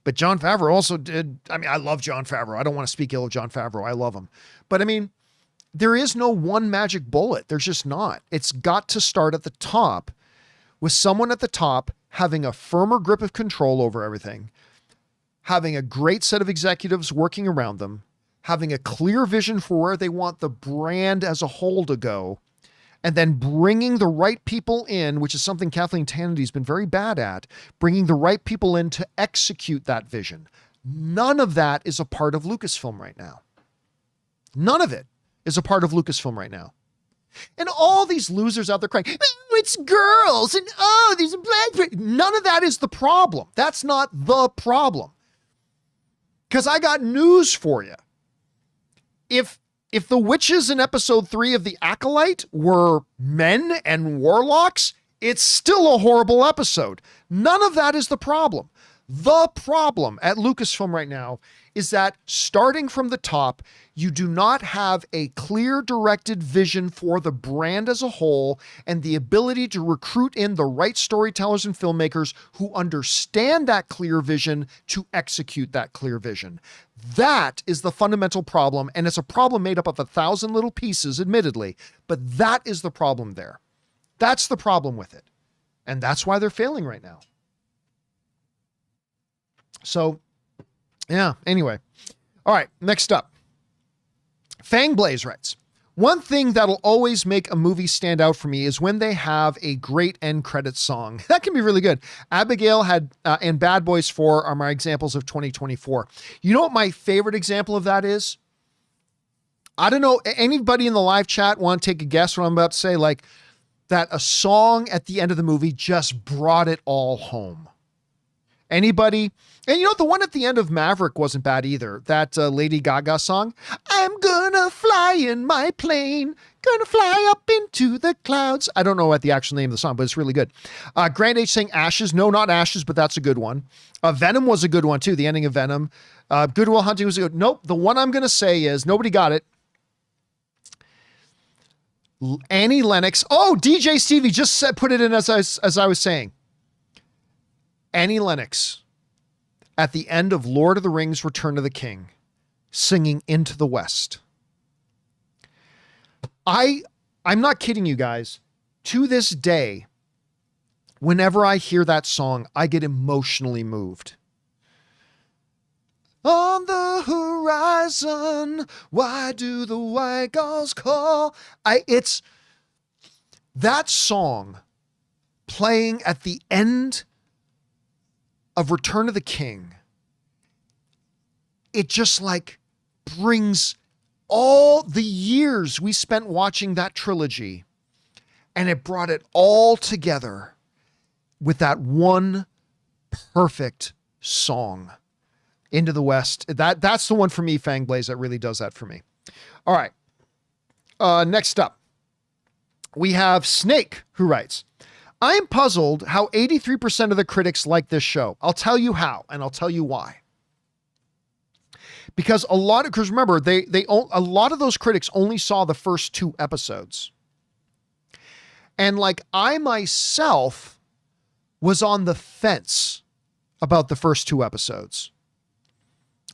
But John Favreau also did, I love John Favreau. I don't want to speak ill of John Favreau. I love him. But there is no one magic bullet. There's just not. It's got to start at the top with someone at the top having a firmer grip of control over everything, having a great set of executives working around them, having a clear vision for where they want the brand as a whole to go, and then bringing the right people in, which is something Kathleen Kennedy's been very bad at, bringing the right people in to execute that vision. None of that is a part of Lucasfilm right now. None of it is a part of Lucasfilm right now. And all these losers out there crying, oh, it's girls, and oh, these are black. None of that is the problem. That's not the problem. Because I got news for you. If the witches in episode 3 of The Acolyte were men and warlocks, it's still a horrible episode. None of that is the problem. The problem at Lucasfilm right now is that starting from the top, you do not have a clear directed vision for the brand as a whole and the ability to recruit in the right storytellers and filmmakers who understand that clear vision to execute that clear vision. That is the fundamental problem, and it's a problem made up of 1,000 little pieces, admittedly, but that is the problem there. That's the problem with it, and that's why they're failing right now. So, yeah, anyway. All right, next up. Fangblaze writes, One thing that'll always make a movie stand out for me is when they have a great end credits song. That can be really good. Abigail had, and Bad Boys 4 are my examples of 2024. You know what my favorite example of that is? I don't know. Anybody in the live chat want to take a guess what I'm about to say? Like that a song at the end of the movie just brought it all home. Anybody? And you know, the one at the end of Maverick wasn't bad either. That Lady Gaga song. I'm gonna fly in my plane, gonna fly up into the clouds. I don't know what the actual name of the song, but it's really good. Grand H sang Ashes. No, not Ashes, but that's a good one. Venom was a good one too. The ending of Venom. Good Will Hunting was a good. Nope. The one I'm gonna say is nobody got it. Annie Lennox. Oh, DJ Stevie just said, put it in as I was saying. Annie Lennox at the end of Lord of the Rings, Return of the King, singing Into the West. I'm not kidding you guys. To this day, whenever I hear that song, I get emotionally moved. On the horizon, why do the white gulls call? It's that song playing at the end of Return of the King. It just like brings all the years we spent watching that trilogy, and it brought it all together with that one perfect song. Into the West. That's the one for me, Fangblaze, that really does that for me. All right. Next up, we have Snake, who writes, I am puzzled how 83% of the critics like this show. I'll tell you how, and I'll tell you why. Because remember, a lot of those critics only saw the first 2 episodes. And like I myself was on the fence about the first 2 episodes.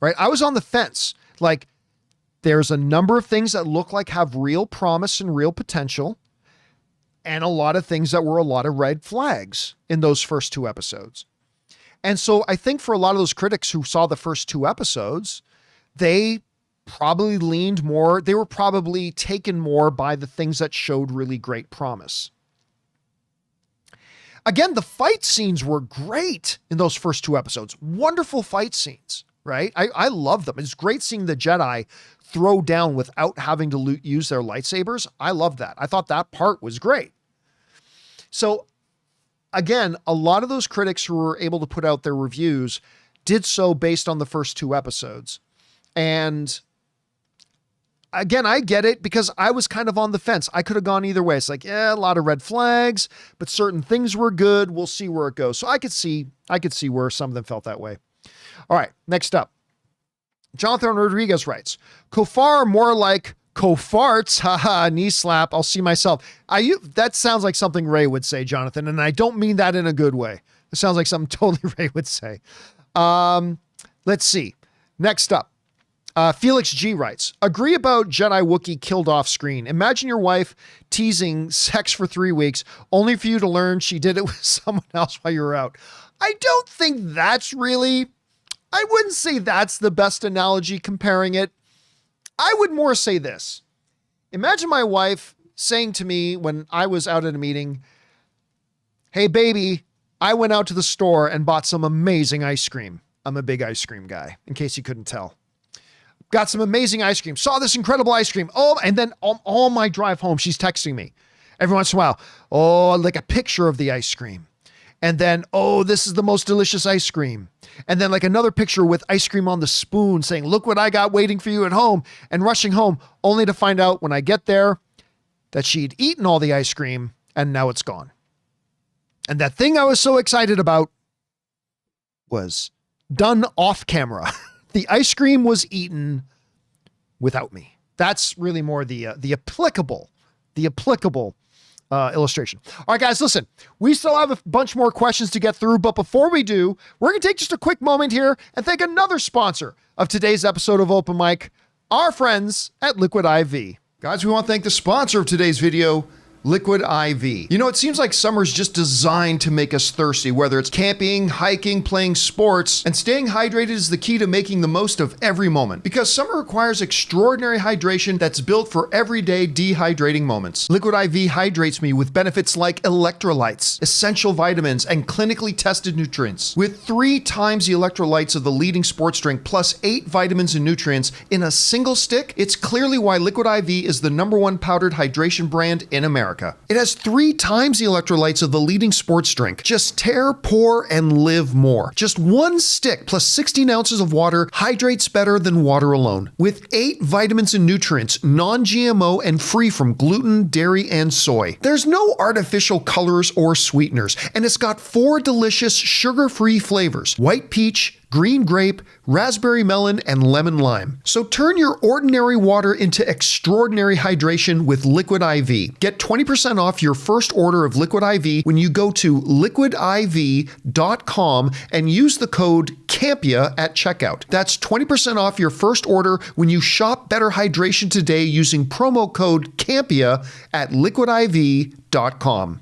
Right? I was on the fence. Like, there's a number of things that look like have real promise and real potential, and a lot of things that were a lot of red flags in those first 2 episodes. And so I think for a lot of those critics who saw the first 2 episodes, they probably leaned more, they were probably taken more by the things that showed really great promise. Again, the fight scenes were great in those first 2 episodes. Wonderful fight scenes. Right? I love them. It's great seeing the Jedi throw down without having to use their lightsabers. I love that. I thought that part was great. So again, a lot of those critics who were able to put out their reviews did so based on the first 2 episodes. And again, I get it because I was kind of on the fence. I could have gone either way. It's like, yeah, a lot of red flags, but certain things were good. We'll see where it goes. So I could see where some of them felt that way. All right, next up. Jonathan Rodriguez writes, Kofar more like Kofarts, haha, knee slap, I'll see myself. That sounds like something Ray would say, Jonathan, and I don't mean that in a good way. It sounds like something totally Ray would say. Let's see. Next up. Felix G writes, agree about Jedi Wookiee killed off screen. Imagine your wife teasing sex for 3 weeks, only for you to learn she did it with someone else while you were out. I don't think that's really... I wouldn't say that's the best analogy comparing it. I would more say this. Imagine my wife saying to me when I was out at a meeting, hey baby, I went out to the store and bought some amazing ice cream. I'm a big ice cream guy, in case you couldn't tell. Got some amazing ice cream. Saw this incredible ice cream. Oh, and then all my drive home, she's texting me every once in a while. Oh, like a picture of the ice cream. And then, oh, this is the most delicious ice cream. And then like another picture with ice cream on the spoon saying, look what I got waiting for you at home, and rushing home only to find out when I get there that she'd eaten all the ice cream and now it's gone. And that thing I was so excited about was done off camera. The ice cream was eaten without me. That's really more the applicable illustration. All right, guys, listen, we still have a bunch more questions to get through, but before we do, we're going to take just a quick moment here and thank another sponsor of today's episode of Open Mic, our friends at Liquid IV. Guys, we want to thank the sponsor of today's video, Liquid IV. You know, it seems like summer's just designed to make us thirsty, whether it's camping, hiking, playing sports, and staying hydrated is the key to making the most of every moment. Because summer requires extraordinary hydration that's built for everyday dehydrating moments. Liquid IV hydrates me with benefits like electrolytes, essential vitamins, and clinically tested nutrients. With 3 times the electrolytes of the leading sports drink plus 8 vitamins and nutrients in a single stick, it's clearly why Liquid IV is the #1 powdered hydration brand in America. It has 3 times the electrolytes of the leading sports drink. Just tear, pour, and live more. Just 1 stick plus 16 ounces of water hydrates better than water alone. With 8 vitamins and nutrients, non-GMO and free from gluten, dairy, and soy. There's no artificial colors or sweeteners, and it's got 4 delicious sugar-free flavors: white peach, green grape, raspberry melon, and lemon lime. So turn your ordinary water into extraordinary hydration with Liquid IV. Get 20% off your first order of Liquid IV when you go to liquidiv.com and use the code Campea at checkout. That's 20% off your first order when you shop Better Hydration today using promo code Campea at liquidiv.com.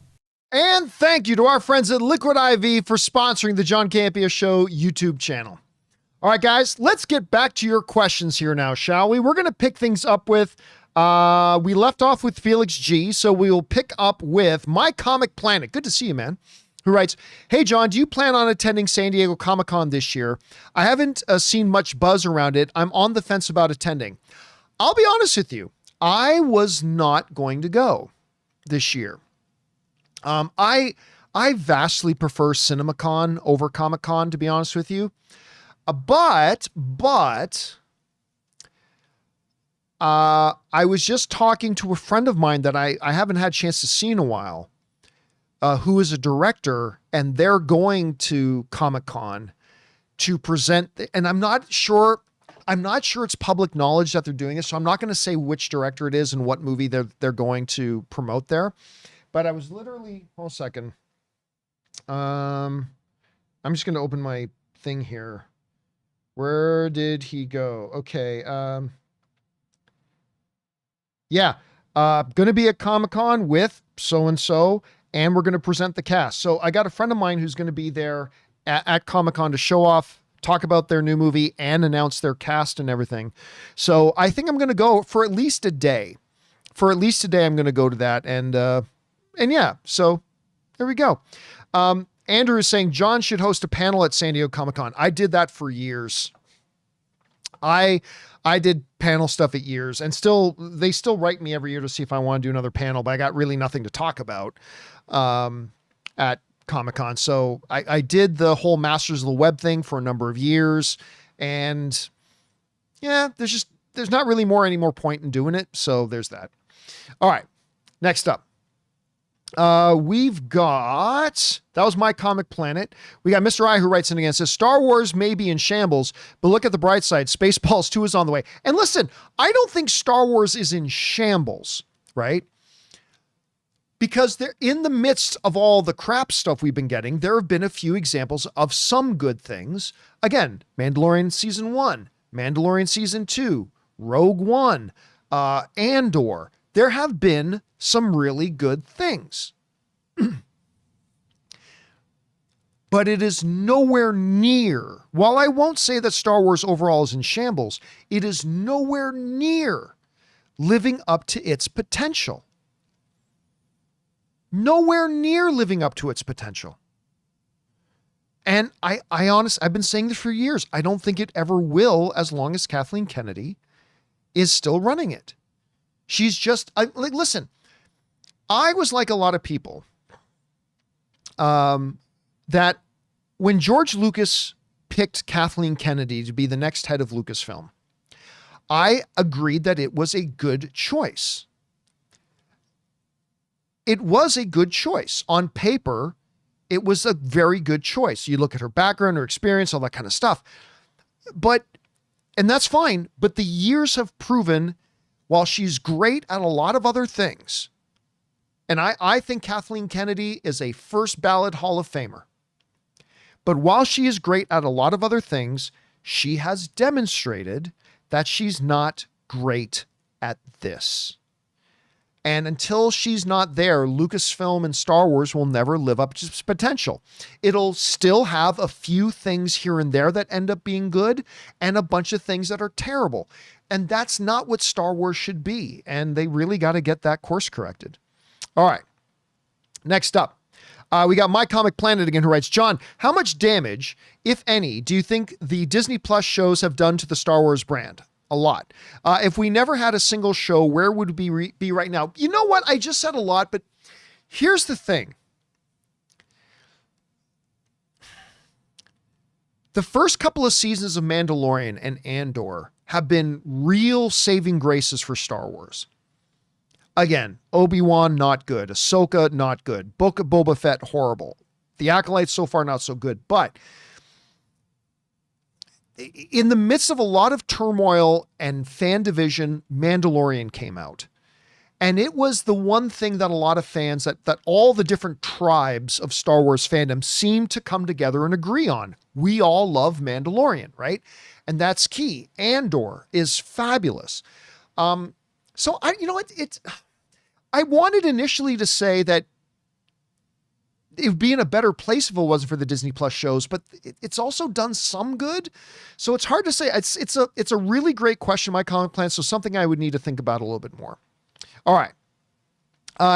And thank you to our friends at Liquid IV for sponsoring the John Campea Show YouTube channel. All right, guys, let's get back to your questions here now, shall we? We're going to pick things up with, we left off with Felix G, so we will pick up with My Comic Planet. Good to see you, man. Who writes, "Hey, John, do you plan on attending San Diego Comic-Con this year? I haven't seen much buzz around it. I'm on the fence about attending." I'll be honest with you. I was not going to go this year. I vastly prefer CinemaCon over Comic-Con, to be honest with you. But I was just talking to a friend of mine that I haven't had a chance to see in a while, who is a director, and they're going to Comic-Con to present, and I'm not sure it's public knowledge that they're doing this, so I'm not going to say which director it is and what movie they're going to promote there. But I was literally, hold on a second. I'm just going to open my thing here. Where did he go? Okay. Yeah. Going to be at Comic-Con with so-and-so, and we're going to present the cast. So I got a friend of mine who's going to be there at Comic-Con to show off, talk about their new movie, and announce their cast and everything. So I think I'm going to go for at least a day. I'm going to go to that, and yeah, so there we go. Andrew is saying John should host a panel at San Diego Comic-Con. I did that for years. I did panel stuff at years, and they still write me every year to see if I want to do another panel, but I got really nothing to talk about at Comic-Con. So I did the whole Masters of the Web thing for a number of years, and yeah, there's not really any more point in doing it. So there's that. All right, next up. We've got, that was My Comic Planet. We got Mr. I who writes in again, says Star Wars may be in shambles, but look at the bright side. Spaceballs 2 is on the way. And listen, I don't think Star Wars is in shambles, right? Because they're in the midst of all the crap stuff we've been getting. There have been a few examples of some good things. Again, Mandalorian Season 1, Mandalorian Season 2, Rogue One, Andor. There have been some really good things. But it is nowhere near, while I won't say that Star Wars overall is in shambles, it is nowhere near living up to its potential. Nowhere near living up to its potential. And I honestly, I've been saying this for years. I don't think it ever will, as long as Kathleen Kennedy is still running it. She's just, listen, I was like a lot of people, that when George Lucas picked Kathleen Kennedy to be the next head of Lucasfilm, I agreed that it was a good choice. It was a good choice. On paper, it was a very good choice. You look at her background, her experience, all that kind of stuff. And that's fine, but the years have proven, while she's great at a lot of other things, and I think Kathleen Kennedy is a first ballot Hall of Famer, but while she is great at a lot of other things, she has demonstrated that she's not great at this. And until she's not there, Lucasfilm and Star Wars will never live up to its potential. It'll still have a few things here and there that end up being good and a bunch of things that are terrible. And that's not what Star Wars should be. And they really got to get that course corrected. All right. Next up, we got My Comic Planet again, who writes, John, how much damage, if any, do you think the Disney Plus shows have done to the Star Wars brand? A lot. If we never had a single show, where would we be right now? You know what? I just said a lot, but here's the thing. The first couple of seasons of Mandalorian and Andor have been real saving graces for Star Wars. Again, Obi-Wan, not good. Ahsoka, not good. Book of Boba Fett, horrible. The Acolyte, so far, not so good. But in the midst of a lot of turmoil and fan division, Mandalorian came out. And it was the one thing that a lot of fans, that all the different tribes of Star Wars fandom seem to come together and agree on. We all love Mandalorian, right? And that's key. Andor is fabulous. So I wanted initially to say that it would be in a better place if it wasn't for the Disney Plus shows, but it's also done some good. So it's hard to say. It's a really great question, My Comic Plan. So something I would need to think about a little bit more. All right.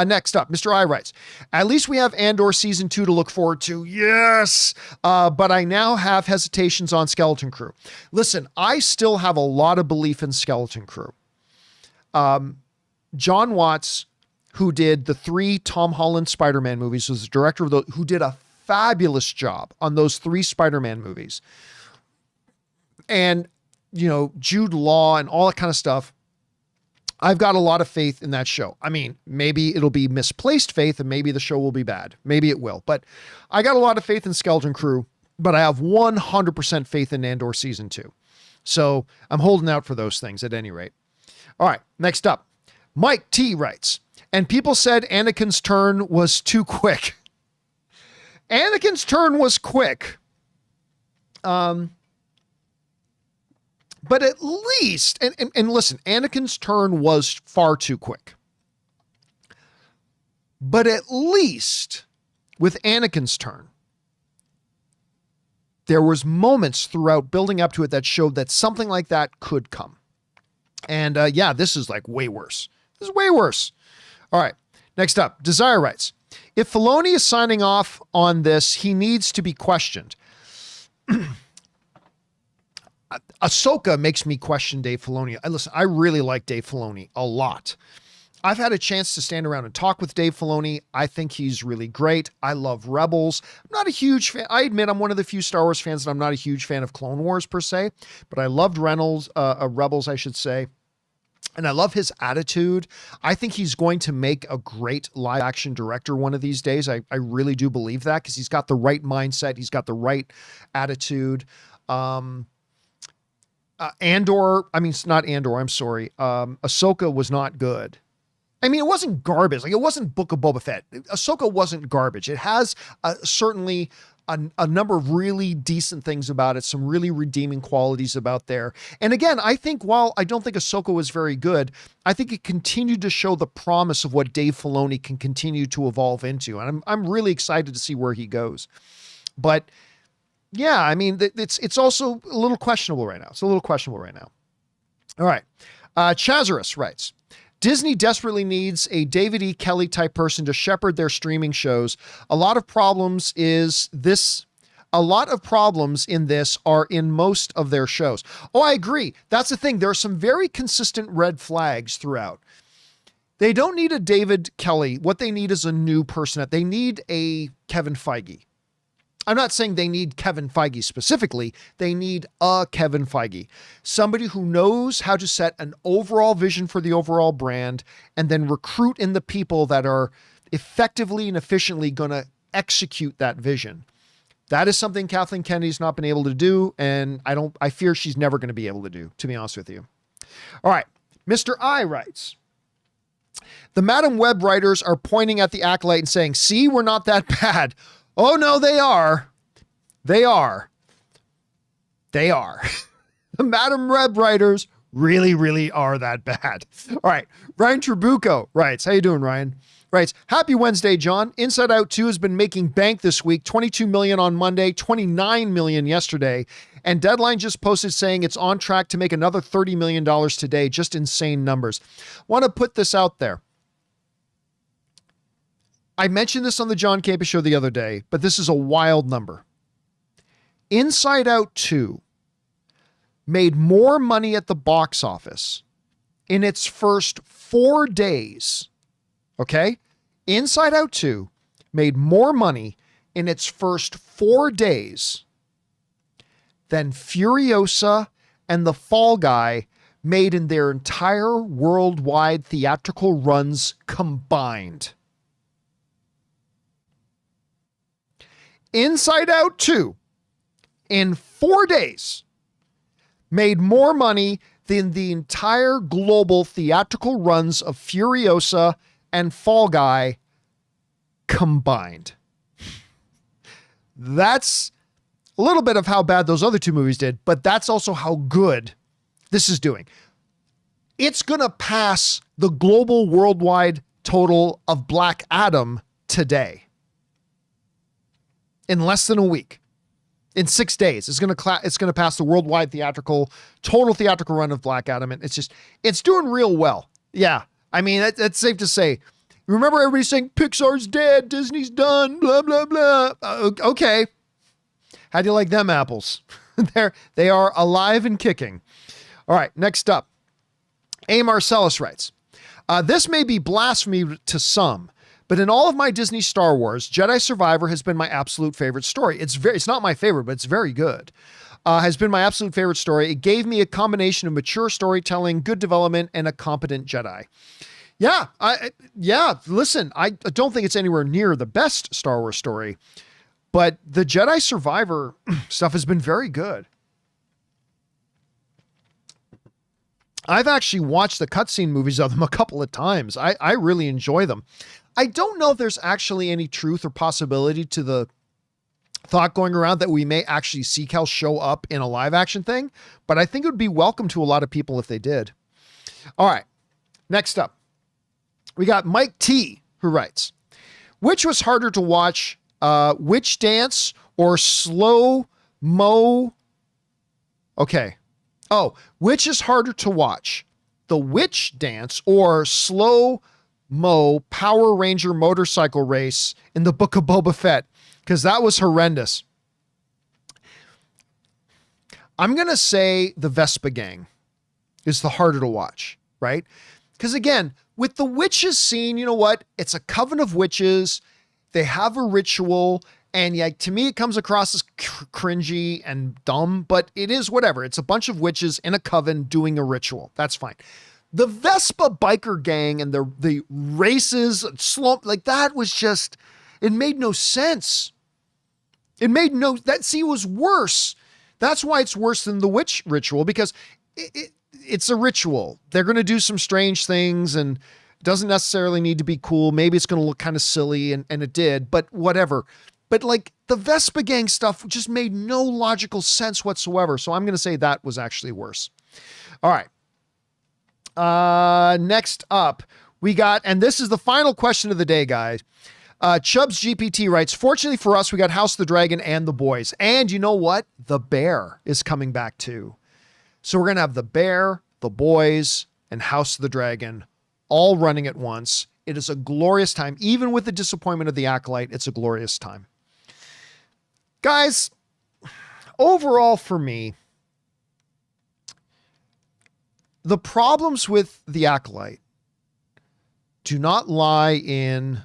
Next up, Mr. I writes, at least we have Andor season 2 to look forward to. Yes. But I now have hesitations on Skeleton Crew. Listen, I still have a lot of belief in Skeleton Crew. John Watts, who did the 3 Tom Holland Spider-Man movies, was the director of those, who did a fabulous job on those 3 Spider-Man movies. And, Jude Law and all that kind of stuff. I've got a lot of faith in that show. I mean, maybe it'll be misplaced faith and maybe the show will be bad. Maybe it will. But I got a lot of faith in Skeleton Crew, but I have 100% faith in Andor season 2. So I'm holding out for those things at any rate. All right, next up. Mike T writes, and people said Anakin's turn was too quick. Anakin's turn was quick. But at least, and listen, Anakin's turn was far too quick. But at least with Anakin's turn, there was moments throughout building up to it that showed that something like that could come. And this is like way worse. This is way worse. All right. Next up, Desire writes, if Filoni is signing off on this, he needs to be questioned. Ahsoka makes me question Dave Filoni. Listen, I really like Dave Filoni a lot. I've had a chance to stand around and talk with Dave Filoni. I think he's really great. I love Rebels. I'm not a huge fan. I admit I'm one of the few Star Wars fans that I'm not a huge fan of Clone Wars per se, but I loved Rebels, I should say. And I love his attitude. I think he's going to make a great live action director one of these days. I really do believe that because he's got the right mindset. He's got the right attitude. Andor, it's not Andor, I'm sorry. Ahsoka was not good. I mean, it wasn't garbage. Like, it wasn't Book of Boba Fett. Ahsoka wasn't garbage. It has certainly a number of really decent things about it, some really redeeming qualities about there. And again, I think while I don't think Ahsoka was very good, I think it continued to show the promise of what Dave Filoni can continue to evolve into. And I'm really excited to see where he goes. But yeah, I mean, it's also a little questionable right now. It's a little questionable right now. All right. Chazarus writes, Disney desperately needs a David E. Kelly type person to shepherd their streaming shows. A lot of problems in this are in most of their shows. Oh, I agree. That's the thing. There are some very consistent red flags throughout. They don't need a David Kelly. What they need is a new person. They need a Kevin Feige. I'm not saying they need Kevin Feige specifically. They need a Kevin Feige, somebody who knows how to set an overall vision for the overall brand and then recruit in the people that are effectively and efficiently going to execute that vision. That is something Kathleen Kennedy's not been able to do. And I fear she's never going to be able to do, to be honest with you. All right. Mr. I writes, the Madam Web writers are pointing at the Acolyte and saying, see, we're not that bad. Oh, no, they are. They are. They are. The Madam Web writers really, really are that bad. All right. Ryan Trabuco writes, how you doing, Ryan? Writes, happy Wednesday, John. Inside Out 2 has been making bank this week, 22 million on Monday, 29 million yesterday. And Deadline just posted saying it's on track to make another $30 million today. Just insane numbers. Want to put this out there. I mentioned this on the John Campea Show the other day, but this is a wild number. Inside Out 2 made more money at the box office in its first 4 days. Okay? Inside Out 2 made more money in its first 4 days than Furiosa and The Fall Guy made in their entire worldwide theatrical runs combined. Inside Out 2, in 4 days, made more money than the entire global theatrical runs of Furiosa and Fall Guy combined. That's a little bit of how bad those other two movies did, but that's also how good this is doing. It's going to pass the global worldwide total of Black Adam today. In less than a week. In 6 days, it's going to pass the worldwide total theatrical run of Black Adam. And it's doing real well. Yeah. I mean, it's safe to say. Remember everybody saying Pixar's dead, Disney's done, blah, blah, blah. Okay. How do you like them apples? They are alive and kicking. All right. Next up. A. Marcellus writes, this may be blasphemy to some, but in all of my Disney Star Wars, Jedi Survivor has been my absolute favorite story. It's not my favorite, but it's very good. Has been my absolute favorite story. It gave me a combination of mature storytelling, good development, and a competent Jedi. Yeah. Listen, I don't think it's anywhere near the best Star Wars story, but the Jedi Survivor stuff has been very good. I've actually watched the cutscene movies of them a couple of times. I really enjoy them. I don't know if there's actually any truth or possibility to the thought going around that we may actually see Cal show up in a live action thing, but I think it would be welcome to a lot of people if they did. All right. Next up, we got Mike T, who writes, which was harder to watch, Witch Dance or Slow Mo? Okay. Oh, which is harder to watch, the Witch Dance or Slow Mo Power Ranger motorcycle race in the Book of Boba Fett? Because that was horrendous. I'm going to say the Vespa Gang is the harder to watch, right? Because again, with the witches scene, you know what? It's a coven of witches. They have a ritual. And yeah, to me, it comes across as cringy and dumb, but it is whatever. It's a bunch of witches in a coven doing a ritual. That's fine. The Vespa biker gang and the races, like that was just, it made no sense. That was worse. That's why it's worse than the witch ritual, because it's a ritual. They're going to do some strange things and it doesn't necessarily need to be cool. Maybe it's going to look kind of silly and it did, but whatever. But like the Vespa gang stuff just made no logical sense whatsoever. So I'm going to say that was actually worse. All right. Next up we got, and this is the final question of the day, guys. Chubbs GPT writes, fortunately for us, we got House of the Dragon and The Boys. And you know what? The Bear is coming back too. So we're going to have The Bear, The Boys, and House of the Dragon all running at once. It is a glorious time. Even with the disappointment of The Acolyte, it's a glorious time. Guys, overall for me, the problems with The Acolyte do not lie in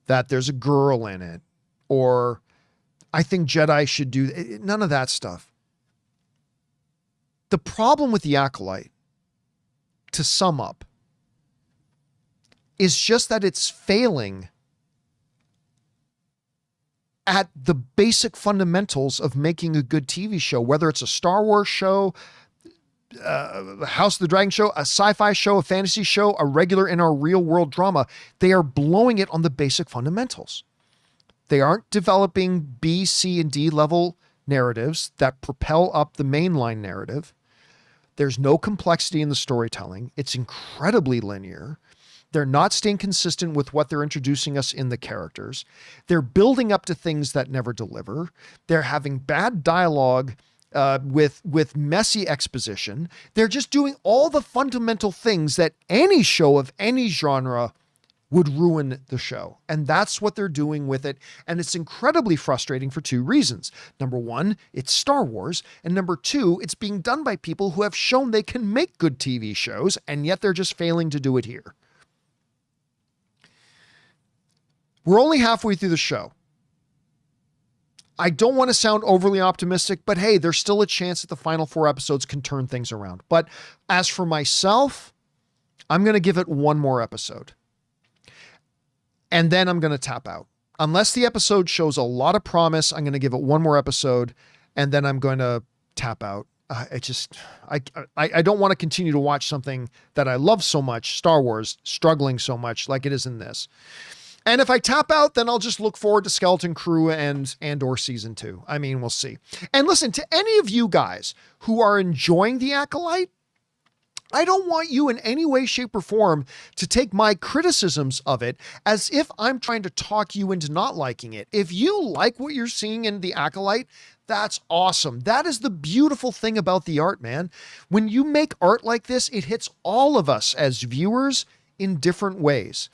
that there's a girl in it, or I think Jedi should do none of that stuff. The problem with The Acolyte, to sum up, is just that it's failing at the basic fundamentals of making a good TV show, whether it's a Star Wars show, House of the Dragon show, a sci-fi show, a fantasy show, a regular in our real world drama. They are blowing it on the basic fundamentals. They aren't developing B, C, and D level narratives that propel up the mainline narrative. There's no complexity in the storytelling. It's incredibly linear. They're not staying consistent with what they're introducing us in the characters. They're building up to things that never deliver. They're having bad dialogue with messy exposition. They're just doing all the fundamental things that any show of any genre would ruin the show. And that's what they're doing with it. And it's incredibly frustrating for two reasons. Number one, it's Star Wars. And number two, it's being done by people who have shown they can make good TV shows, and yet they're just failing to do it here. We're only halfway through the show. I don't want to sound overly optimistic, but hey, there's still a chance that the final 4 episodes can turn things around. But as for myself, I'm going to give it one more episode. And then I'm going to tap out. Unless the episode shows a lot of promise, I'm going to give it one more episode, and then I'm going to tap out. I don't want to continue to watch something that I love so much, Star Wars, struggling so much like it is in this. And if I tap out, then I'll just look forward to Skeleton Crew and or season 2. I mean, we'll see. And listen, to any of you guys who are enjoying The Acolyte, I don't want you in any way, shape, or form to take my criticisms of it as if I'm trying to talk you into not liking it. If you like what you're seeing in The Acolyte, that's awesome. That is the beautiful thing about the art, man. When you make art like this, it hits all of us as viewers in different ways.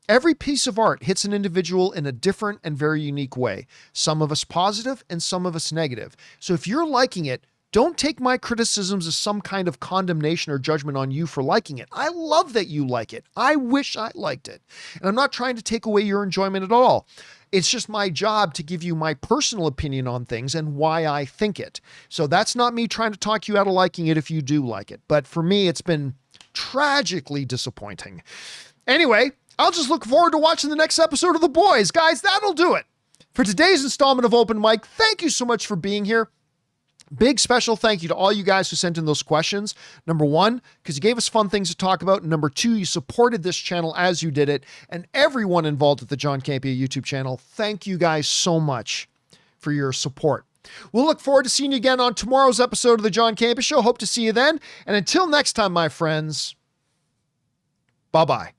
Every piece of art hits an individual in a different and very unique way. Some of us positive and some of us negative. So if you're liking it, don't take my criticisms as some kind of condemnation or judgment on you for liking it. I love that you like it. I wish I liked it. And I'm not trying to take away your enjoyment at all. It's just my job to give you my personal opinion on things and why I think it. So that's not me trying to talk you out of liking it if you do like it. But for me, it's been tragically disappointing. Anyway, I'll just look forward to watching the next episode of The Boys. Guys, that'll do it for today's installment of Open Mic. Thank you so much for being here. Big special thank you to all you guys who sent in those questions. Number one, because you gave us fun things to talk about. And number two, you supported this channel as you did it. And everyone involved with the John Campea YouTube channel, thank you guys so much for your support. We'll look forward to seeing you again on tomorrow's episode of the John Campea Show. Hope to see you then. And until next time, my friends, bye-bye.